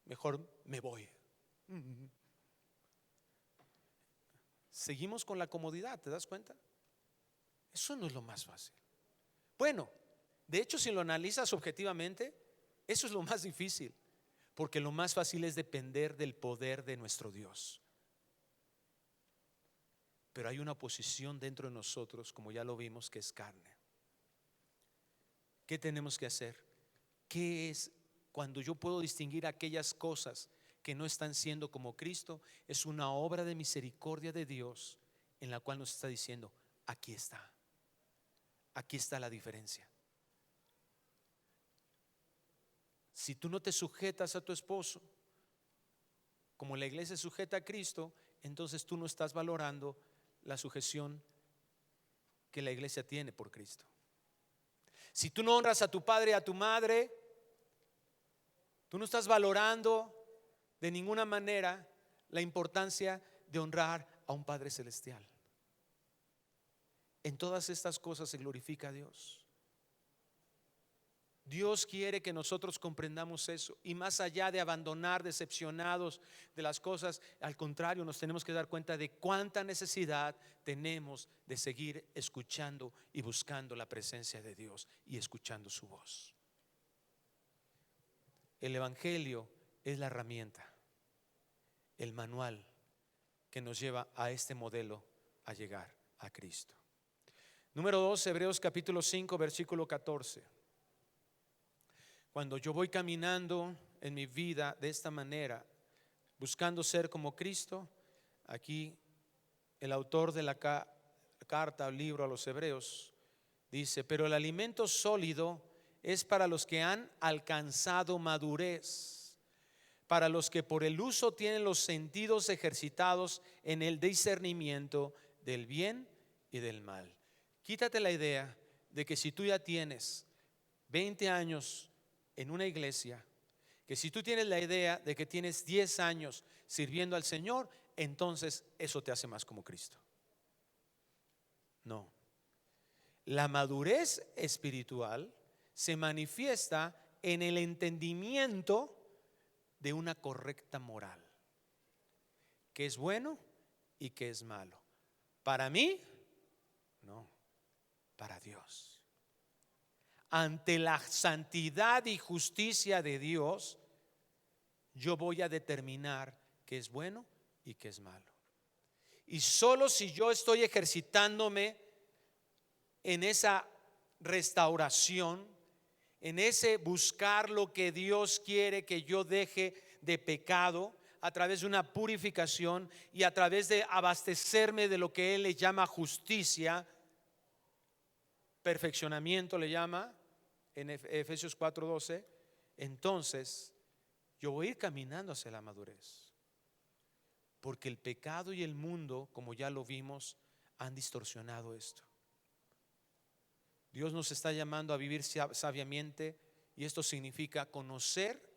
S1: Mejor me voy. Seguimos con la comodidad, ¿te das cuenta? Eso no es lo más fácil. Bueno, de hecho, si lo analizas objetivamente, eso es lo más difícil, porque lo más fácil es depender del poder de nuestro Dios. Pero hay una oposición dentro de nosotros, como ya lo vimos, que es carne. ¿Qué tenemos que hacer? cuando yo puedo distinguir aquellas cosas que no están siendo como Cristo, es una obra de misericordia de Dios en la cual nos está diciendo, aquí está la diferencia. Si tú no te sujetas a tu esposo como la iglesia sujeta a Cristo, entonces tú no estás valorando la sujeción que la iglesia tiene por Cristo. Si tú no honras a tu padre y a tu madre, tú no estás valorando de ninguna manera la importancia de honrar a un Padre Celestial. En todas estas cosas se glorifica a Dios. Dios quiere que nosotros comprendamos eso, y más allá de abandonar decepcionados de las cosas, al contrario, nos tenemos que dar cuenta de cuánta necesidad tenemos de seguir escuchando y buscando la presencia de Dios y escuchando su voz. El Evangelio es la herramienta, el manual que nos lleva a este modelo, a llegar a Cristo. Número 2, Hebreos capítulo 5, versículo 14. Cuando yo voy caminando en mi vida de esta manera, buscando ser como Cristo, aquí el autor de la carta o libro a los Hebreos dice: pero el alimento sólido es para los que han alcanzado madurez, para los que por el uso tienen los sentidos ejercitados en el discernimiento del bien y del mal. Quítate la idea de que si tú ya tienes 20 años en una iglesia, que si tú tienes la idea de que tienes 10 años sirviendo al Señor, entonces eso te hace más como Cristo. No. La madurez espiritual se manifiesta en el entendimiento de una correcta moral, que es bueno y que es malo. Para mí, no, para Dios. Ante la santidad y justicia de Dios, yo voy a determinar qué es bueno y qué es malo. Y solo si yo estoy ejercitándome en esa restauración, en ese buscar lo que Dios quiere que yo deje de pecado, a través de una purificación y a través de abastecerme de lo que Él le llama justicia, perfeccionamiento le llama en Efesios 4:12, entonces yo voy a ir caminando hacia la madurez, porque el pecado y el mundo, como ya lo vimos, han distorsionado esto. Dios nos está llamando a vivir sabiamente, y esto significa conocer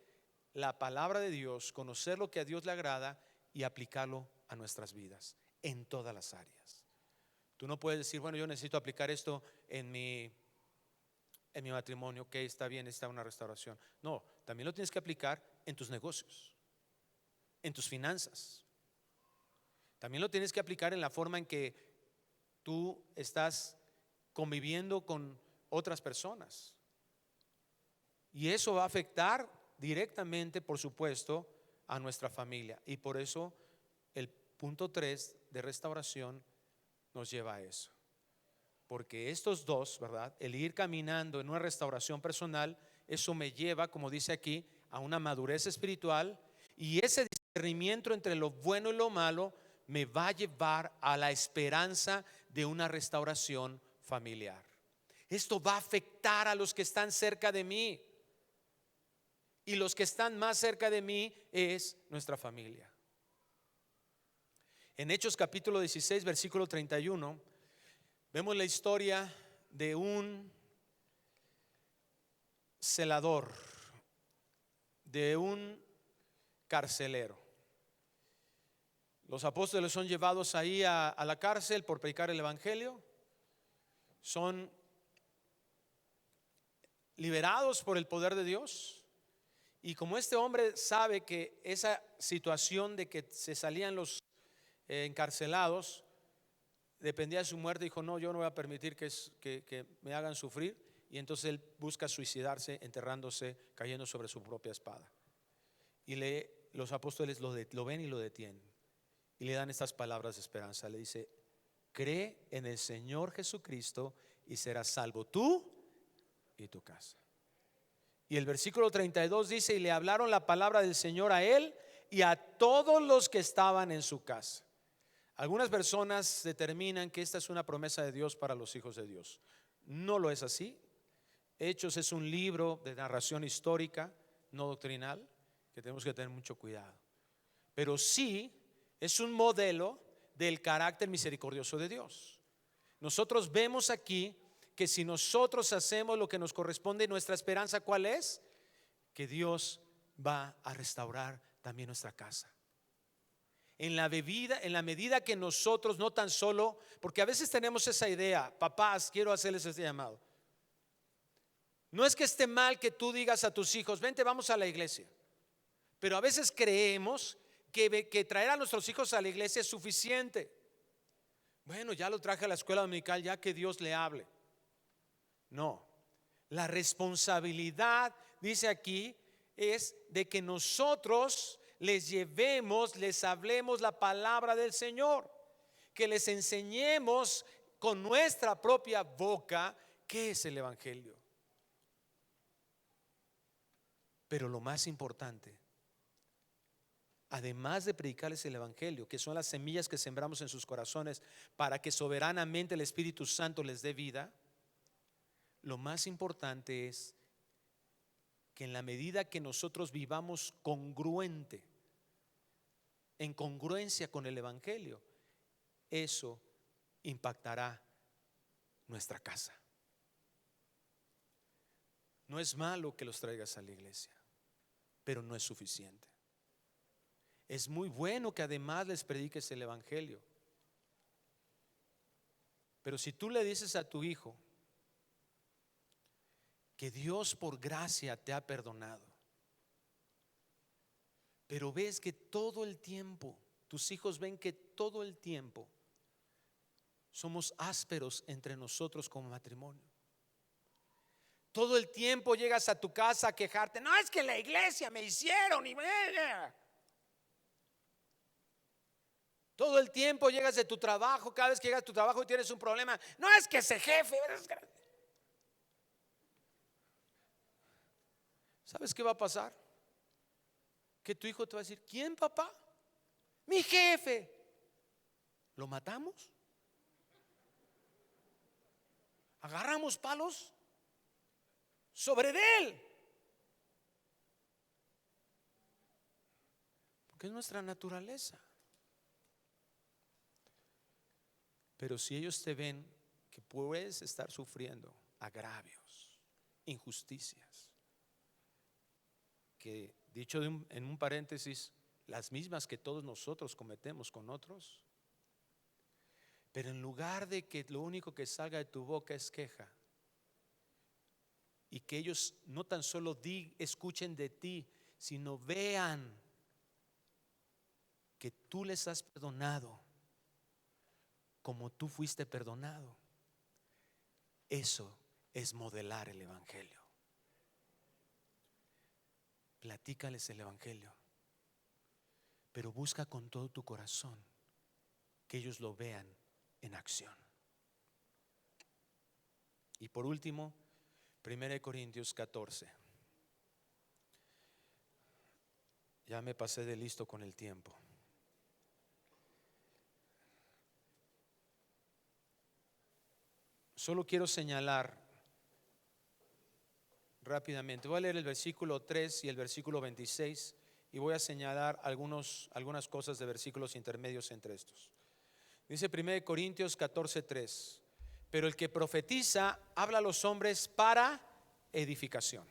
S1: la palabra de Dios, conocer lo que a Dios le agrada y aplicarlo a nuestras vidas en todas las áreas. Tú no puedes decir, bueno, yo necesito aplicar esto en mi matrimonio, ok, está bien, está una restauración. No, también lo tienes que aplicar en tus negocios, en tus finanzas. También lo tienes que aplicar en la forma en que tú estás conviviendo con otras personas. Y eso va a afectar directamente, por supuesto, a nuestra familia. Y por eso el punto 3 de restauración nos lleva a eso. Porque estos dos, ¿verdad? El ir caminando en una restauración personal, eso me lleva, como dice aquí, a una madurez espiritual, y ese discernimiento entre lo bueno y lo malo me va a llevar a la esperanza de una restauración familiar. Esto va a afectar a los que están cerca de mí, y los que están más cerca de mí es nuestra familia. En Hechos capítulo 16, versículo 31, vemos la historia de un celador, de un carcelero. Los apóstoles son llevados ahí a la cárcel por predicar el evangelio. Son liberados por el poder de Dios. Y como este hombre sabe que esa situación de que se salían los encarcelados dependía de su muerte, dijo: no, yo no voy a permitir que me hagan sufrir. Y entonces él busca suicidarse, enterrándose, cayendo sobre su propia espada. Y los apóstoles lo ven y lo detienen, y le dan estas palabras de esperanza. Le dice: cree en el Señor Jesucristo y serás salvo tú y tu casa. Y el versículo 32 dice: y le hablaron la palabra del Señor a él y a todos los que estaban en su casa. Algunas personas determinan que esta es una promesa de Dios para los hijos de Dios. No lo es así. Hechos es un libro de narración histórica, no doctrinal, que tenemos que tener mucho cuidado. Pero sí es un modelo del carácter misericordioso de Dios. Nosotros vemos aquí que si nosotros hacemos lo que nos corresponde, nuestra esperanza, ¿cuál es? Que Dios va a restaurar también nuestra casa. En la medida que nosotros, no tan solo, porque a veces tenemos esa idea, papás, quiero hacerles este llamado. No es que esté mal que tú digas a tus hijos: vente, vamos a la iglesia. Pero a veces creemos que traer a nuestros hijos a la iglesia es suficiente. Bueno, ya lo traje a la escuela dominical, ya que Dios le hable. No, la responsabilidad, dice aquí, es de que nosotros les llevemos, les hablemos la palabra del Señor, que les enseñemos con nuestra propia boca qué es el evangelio. Pero lo más importante, además de predicarles el evangelio, que son las semillas que sembramos en sus corazones para que soberanamente el Espíritu Santo les dé vida, lo más importante es que en la medida que nosotros vivamos en congruencia con el evangelio, eso impactará nuestra casa. No es malo que los traigas a la iglesia, pero no es suficiente. Es muy bueno que además les prediques el evangelio. Pero si tú le dices a tu hijo que Dios por gracia te ha perdonado, pero ves que todo el tiempo, tus hijos ven que todo el tiempo somos ásperos entre nosotros como matrimonio. Todo el tiempo llegas a tu casa a quejarte: no, es que la iglesia me hicieron y todo el tiempo llegas de tu trabajo, cada vez que llegas a tu trabajo y tienes un problema: no, es que ese jefe. ¿Sabes qué va a pasar? Que tu hijo te va a decir: ¿quién, papá? Mi jefe. ¿Lo matamos? ¿Agarramos palos sobre de él? Porque es nuestra naturaleza. Pero si ellos te ven que puedes estar sufriendo agravios, injusticias, que dicho en un paréntesis, las mismas que todos nosotros cometemos con otros, pero en lugar de que lo único que salga de tu boca es queja, y que ellos no tan solo escuchen de ti, sino vean que tú les has perdonado como tú fuiste perdonado, eso es modelar el evangelio. Platícales el evangelio, pero busca con todo tu corazón que ellos lo vean en acción. Y por último, 1 Corintios 14. Ya me pasé de listo con el tiempo. Solo quiero señalar rápidamente, voy a leer el versículo 3 y el versículo 26 y voy a señalar algunas cosas de versículos intermedios entre estos. Dice 1 Corintios 14:3: pero el que profetiza habla a los hombres para edificación,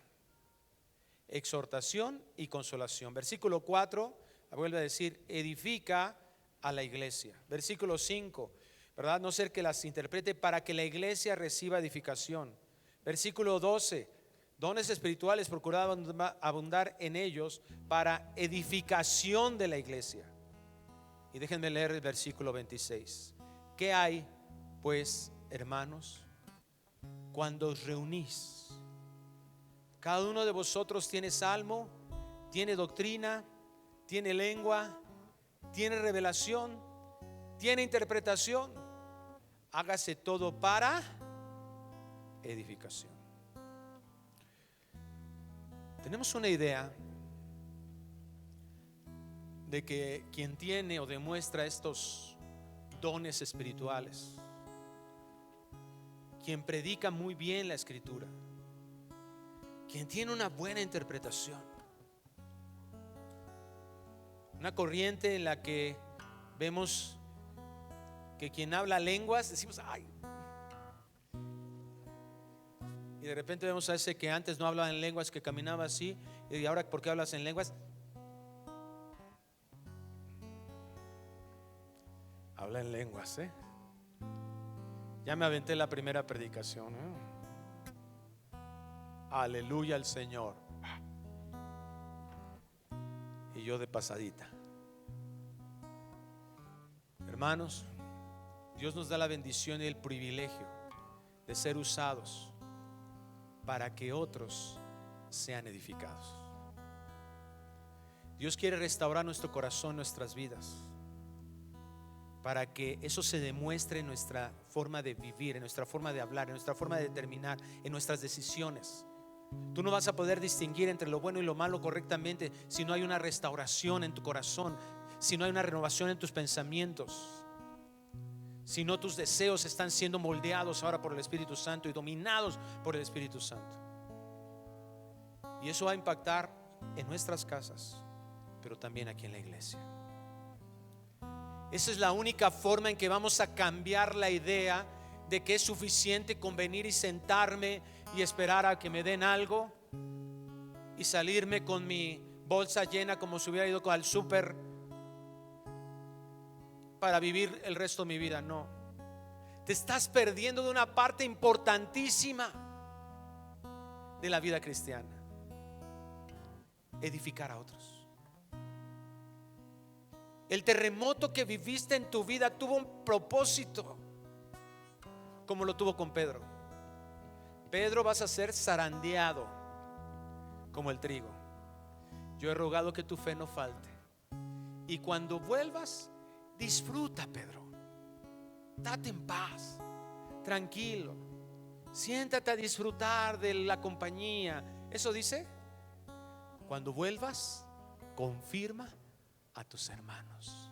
S1: exhortación y consolación. Versículo 4 vuelve a decir: edifica a la iglesia. Versículo 5, ¿verdad? No ser que las interprete para que la iglesia reciba edificación. Versículo 12: dones espirituales, procurad abundar en ellos para edificación de la iglesia. Y déjenme leer el versículo 26. ¿Qué hay, pues, hermanos, cuando os reunís? Cada uno de vosotros tiene salmo, tiene doctrina, tiene lengua, tiene revelación, tiene interpretación. Hágase todo para edificación. Tenemos una idea de que quien tiene o demuestra estos dones espirituales, quien predica muy bien la escritura, quien tiene una buena interpretación, una corriente en la que vemos que quien habla lenguas, decimos ay, y de repente vemos a ese que antes no hablaba en lenguas, que caminaba así, y ahora ¿por qué hablas en lenguas? Habla en lenguas, Ya me aventé la primera predicación, Aleluya al Señor. Y yo de pasadita. Hermanos, Dios nos da la bendición y el privilegio de ser usados para que otros sean edificados. Dios quiere restaurar nuestro corazón, nuestras vidas, para que eso se demuestre en nuestra forma de vivir, en nuestra forma de hablar, en nuestra forma de determinar, en nuestras decisiones. Tú no vas a poder distinguir entre lo bueno y lo malo correctamente si no hay una restauración en tu corazón, si no hay una renovación en tus pensamientos, si no tus deseos están siendo moldeados ahora por el Espíritu Santo y dominados por el Espíritu Santo. Y eso va a impactar en nuestras casas, pero también aquí en la iglesia. Esa es la única forma en que vamos a cambiar la idea de que es suficiente con venir y sentarme y esperar a que me den algo y salirme con mi bolsa llena como si hubiera ido al súper para vivir el resto de mi vida. No, te estás perdiendo de una parte importantísima de la vida cristiana: edificar a otros. El terremoto que viviste en tu vida tuvo un propósito, como lo tuvo con Pedro. Pedro, vas a ser zarandeado como el trigo. Yo he rogado que tu fe no falte. Y cuando vuelvas, disfruta, Pedro. Date en paz, tranquilo. Siéntate a disfrutar de la compañía. Eso dice: cuando vuelvas, confirma a tus hermanos,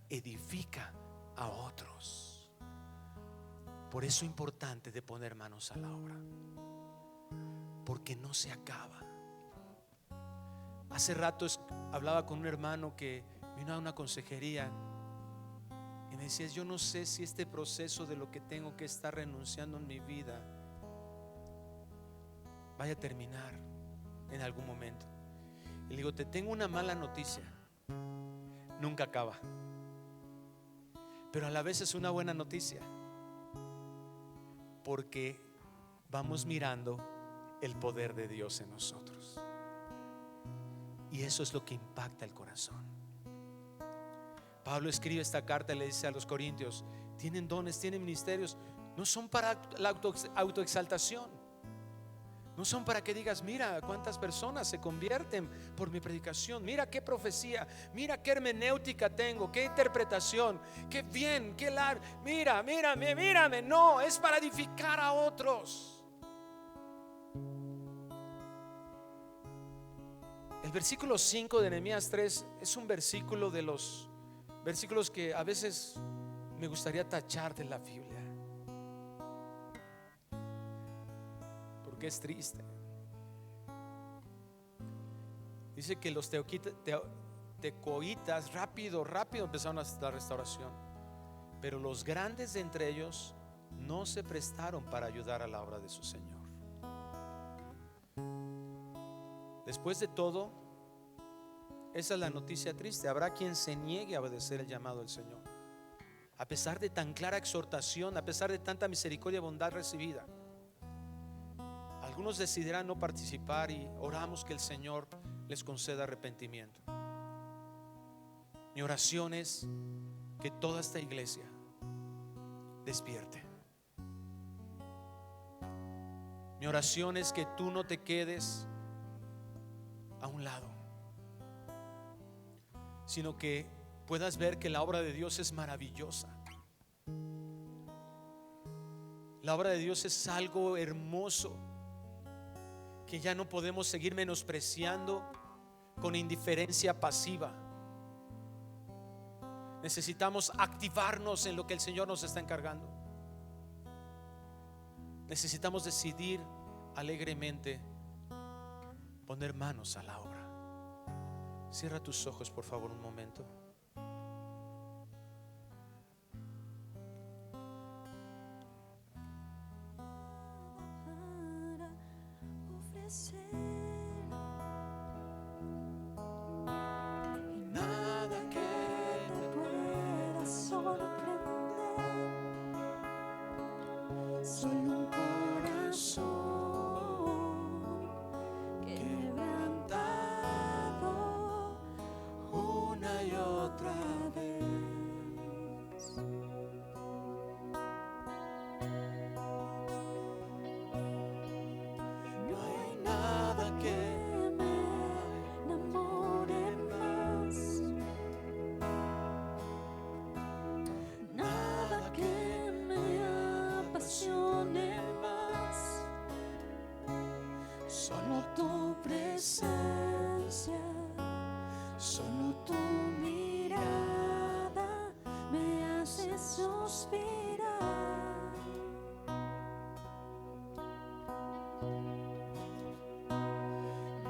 S1: edifica a otros. Por eso es importante de poner manos a la obra, porque no se acaba. Hace rato hablaba con un hermano que vino a una consejería y me decía: yo no sé si este proceso de lo que tengo que estar renunciando en mi vida vaya a terminar en algún momento. Y le digo: te tengo una mala noticia: nunca acaba. Pero a la vez es una buena noticia, porque vamos mirando el poder de Dios en nosotros, y eso es lo que impacta el corazón. Pablo escribe esta carta y le dice a los corintios: tienen dones, tienen ministerios, no son para la autoexaltación, no son para que digas: mira cuántas personas se convierten por mi predicación, mira qué profecía, mira qué hermenéutica tengo, qué interpretación, qué bien, qué largo, mírame. No, es para edificar a otros. El versículo 5 de Nehemías 3 es un versículo de los versículos que a veces me gustaría tachar de la Biblia, porque es triste. Dice que los tecoitas rápido empezaron la restauración, pero los grandes de entre ellos no se prestaron para ayudar a la obra de su Señor. Después de todo, esa es la noticia triste: habrá quien se niegue a obedecer el llamado del Señor, a pesar de tan clara exhortación, a pesar de tanta misericordia y bondad recibida. Algunos decidirán no participar y oramos que el Señor les conceda arrepentimiento. Mi oración es que toda esta iglesia despierte. Mi oración es que tú no te quedes a un lado, sino que puedas ver que la obra de Dios es maravillosa. La obra de Dios es algo hermoso, que ya no podemos seguir menospreciando con indiferencia pasiva. Necesitamos activarnos en lo que el Señor nos está encargando. Necesitamos decidir alegremente poner manos a la obra. Cierra tus ojos, por favor, un momento.
S2: Nada que te pueda sorprender, solo un corazón quebrantado una y otra vez. No hay nada que me enamore más, nada que me apasione más, solo tu presencia, solo tu mirada me hace suspirar.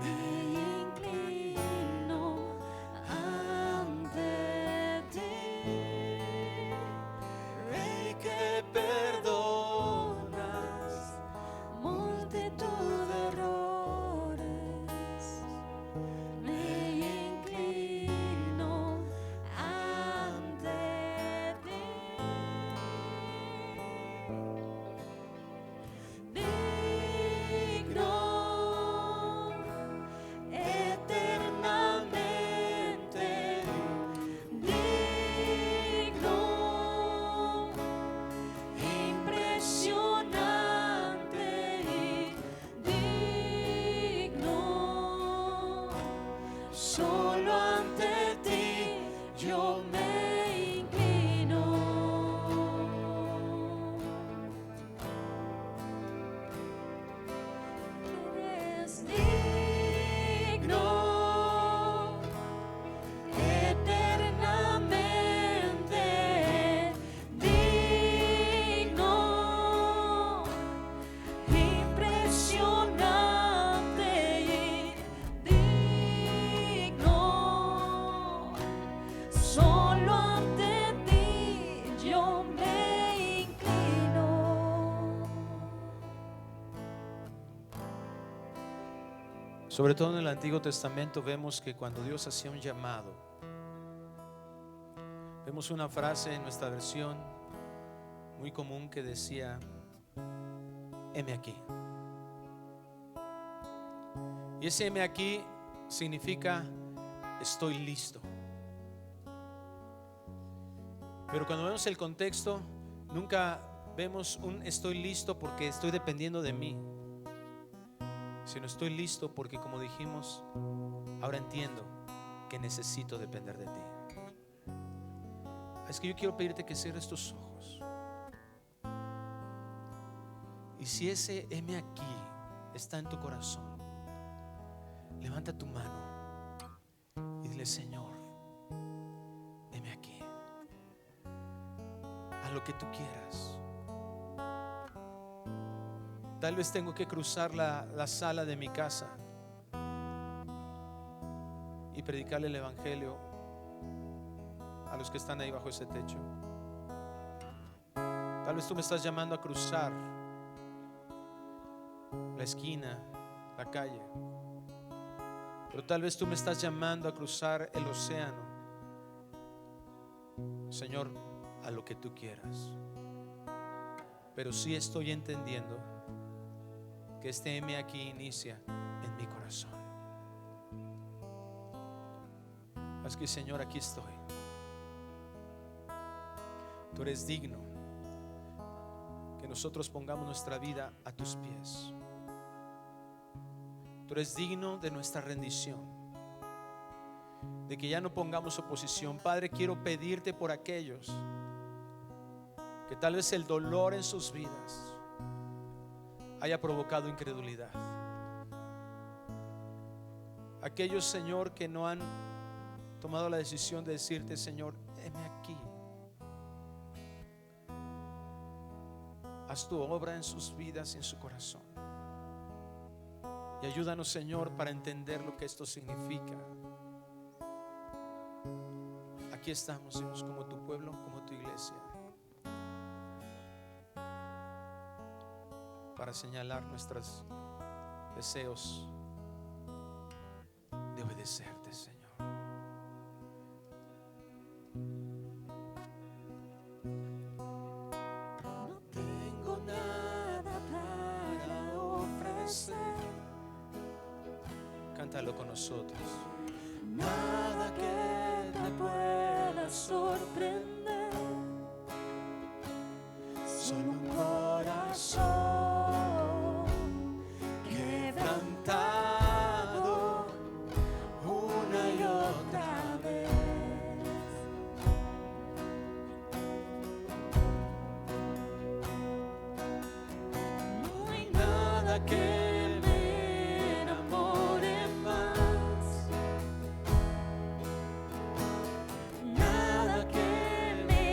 S2: Me inclino ante ti, Rey que perdonas multitud de errores. Me inclino ante ti, digno, eternamente digno, impresionante y digno. Solo ante ti yo me inclino. Eres digno, eternamente digno, impresionante y digno. Solo ante ti yo me inclino.
S1: Sobre todo en el Antiguo Testamento vemos que cuando Dios hacía un llamado, vemos una frase en nuestra versión muy común que decía: heme aquí. Y ese heme aquí significa estoy listo. Pero cuando vemos el contexto, nunca vemos un estoy listo porque estoy dependiendo de mí, sino estoy listo porque, como dijimos, ahora entiendo que necesito depender de ti. Es que yo quiero pedirte que cierres tus ojos. Y si ese heme aquí está en tu corazón, levanta tu mano y dile: Señor, heme aquí. Haz lo que tú quieras. Tal vez tengo que cruzar la sala de mi casa y predicarle el evangelio a los que están ahí bajo ese techo. Tal vez tú me estás llamando a cruzar la esquina, la calle. Pero tal vez tú me estás llamando a cruzar el océano. Señor, a lo que tú quieras. Pero sí estoy entendiendo que este heme aquí inicia en mi corazón. Así que, Señor, aquí estoy. Tú eres digno que nosotros pongamos nuestra vida a tus pies. Tú eres digno de nuestra rendición, de que ya no pongamos oposición. Padre, quiero pedirte por aquellos que tal vez el dolor en sus vidas haya provocado incredulidad. Aquellos, Señor, que no han tomado la decisión de decirte, Señor, heme aquí. Haz tu obra en sus vidas y en su corazón. Y ayúdanos, Señor, para entender lo que esto significa. Aquí estamos, Dios, como tu pueblo, como tu iglesia, para señalar nuestros deseos de obedecerte, Señor.
S2: No tengo nada para ofrecer,
S1: Cántalo con nosotros.
S2: nada que te pueda sorprender, solo un corazón quebrantado una y otra vez. No hay nada que me enamore más, nada que me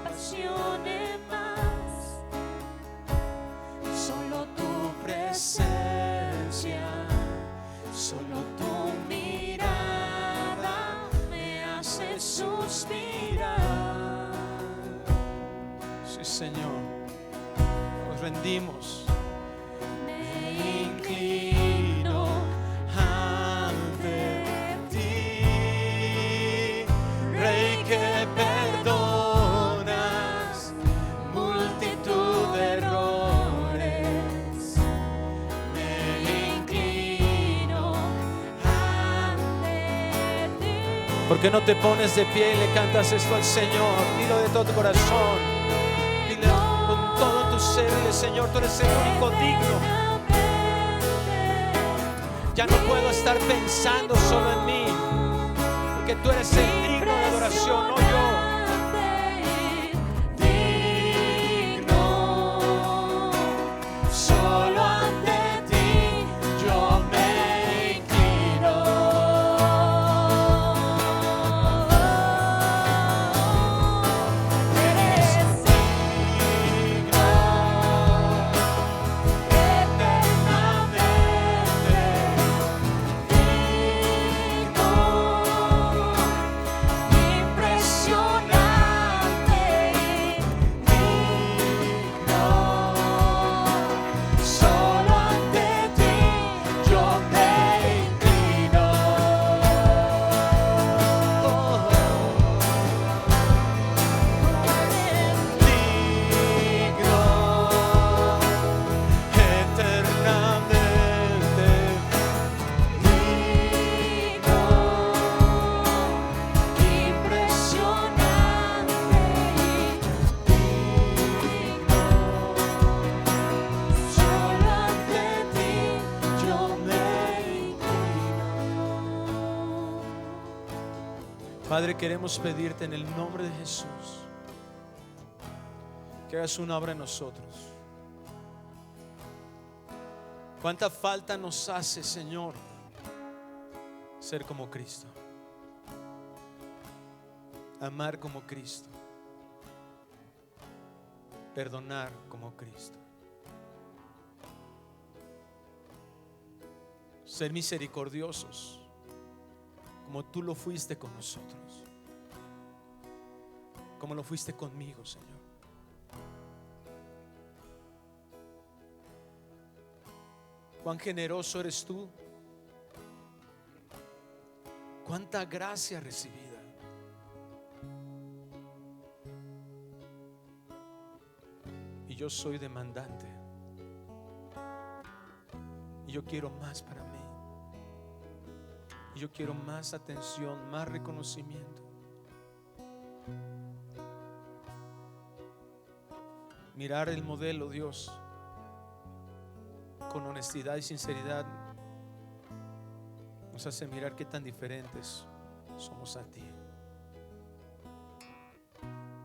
S2: apasione más, solo tu presencia, solo tu mirada me hace suspirar.
S1: Sí, Señor, nos rendimos.
S2: Me inclino ante ti, Rey que perdonas multitud de errores. Me inclino ante ti.
S1: ¿Por qué no te pones de pie y le cantas esto al Señor? Dilo de todo tu corazón. Dile con todo tu ser, dile, Señor, tú eres el único digno. Ya no puedo estar pensando solo en mí, porque tú eres el digno de adoración, no yo.
S2: Digno, solo ante ti yo me inclino. Eres digno, eternamente digno, impresionante y digno. Solo ante ti yo me inclino.
S1: Digno, eternamente
S2: Digno, impresionante y digno. Solo ante ti yo me inclino.
S1: Padre, queremos pedirte en el nombre de Jesús que hagas una obra en nosotros. Cuánta falta nos hace, Señor, ser como Cristo, amar como Cristo, perdonar como Cristo, ser misericordiosos como tú lo fuiste con nosotros, como lo fuiste conmigo, Señor. Cuán generoso eres tú, cuánta gracia recibida. Y yo soy demandante, y yo quiero más para mí. Y yo quiero más atención, más reconocimiento. Mirar el modelo, Dios, con honestidad y sinceridad, nos hace mirar qué tan diferentes somos a ti.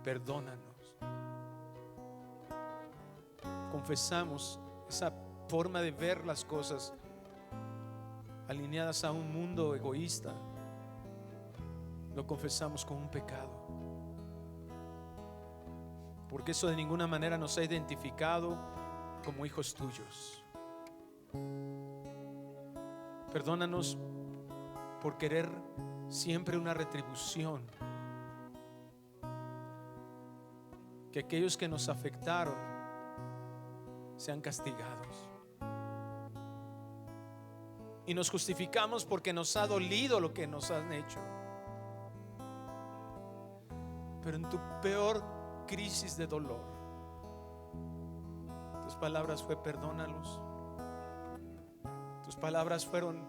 S1: Perdónanos. Confesamos esa forma de ver las cosas alineadas a un mundo egoísta, lo confesamos como un pecado, porque eso de ninguna manera nos ha identificado como hijos tuyos. Perdónanos por querer siempre una retribución, que aquellos que nos afectaron sean castigados, y nos justificamos porque nos ha dolido lo que nos han hecho. Pero en tu peor crisis de dolor, tus palabras fue: perdónalos. Tus palabras fueron: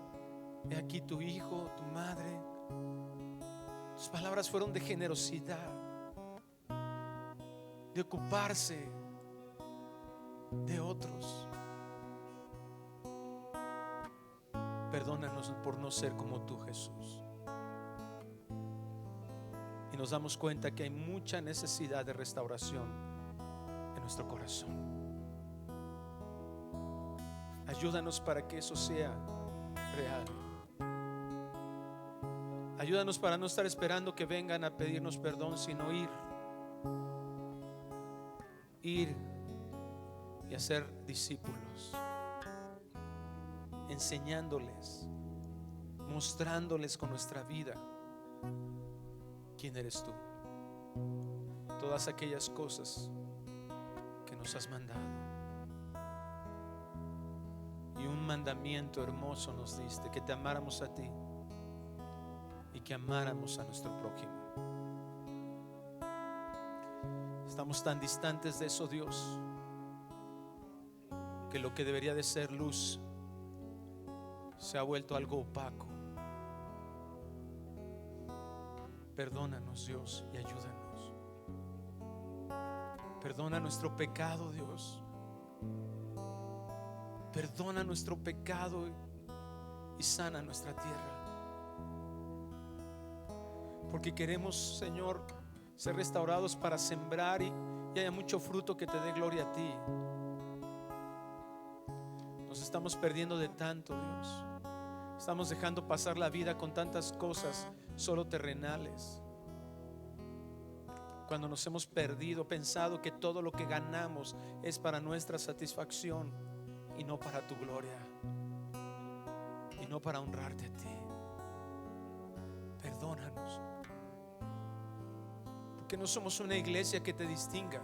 S1: he aquí tu hijo, tu madre. Tus palabras fueron de generosidad, de ocuparse de otros. Perdónanos por no ser como tú, Jesús. Y nos damos cuenta que hay mucha necesidad de restauración en nuestro corazón. Ayúdanos para que eso sea real. Ayúdanos para no estar esperando que vengan a pedirnos perdón, sino ir y hacer discípulos, enseñándoles, mostrándoles con nuestra vida quién eres tú, todas aquellas cosas que nos has mandado. Y un mandamiento hermoso nos diste: que te amáramos a ti y que amáramos a nuestro prójimo. Estamos tan distantes de eso, Dios, que lo que debería de ser luz se ha vuelto algo opaco. Perdónanos, Dios, y ayúdanos. Perdona nuestro pecado, Dios. Perdona nuestro pecado y sana nuestra tierra. Porque queremos, Señor, ser restaurados para sembrar y haya mucho fruto que te dé gloria a ti. Nos estamos perdiendo de tanto, Dios. Estamos dejando pasar la vida con tantas cosas solo terrenales, cuando nos hemos pensado que todo lo que ganamos es para nuestra satisfacción y no para tu gloria, y no para honrarte a ti. Perdónanos, porque no somos una iglesia que te distinga.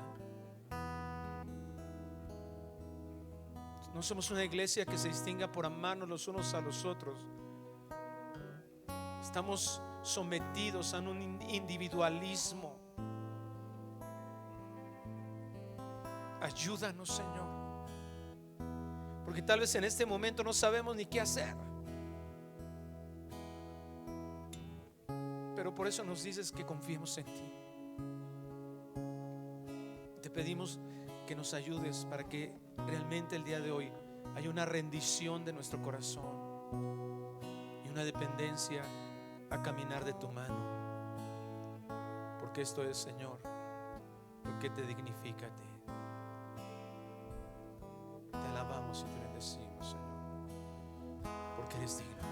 S1: No somos una iglesia que se distinga por amarnos los unos a los otros. Estamos sometidos a un individualismo. Ayúdanos, Señor, porque tal vez en este momento no sabemos ni qué hacer, pero por eso nos dices que confiemos en ti. Te pedimos que nos ayudes para que realmente el día de hoy haya una rendición de nuestro corazón y una dependencia a caminar de tu mano, porque esto es, Señor, lo que te dignifica a ti. Te alabamos y te bendecimos, Señor, porque eres digno.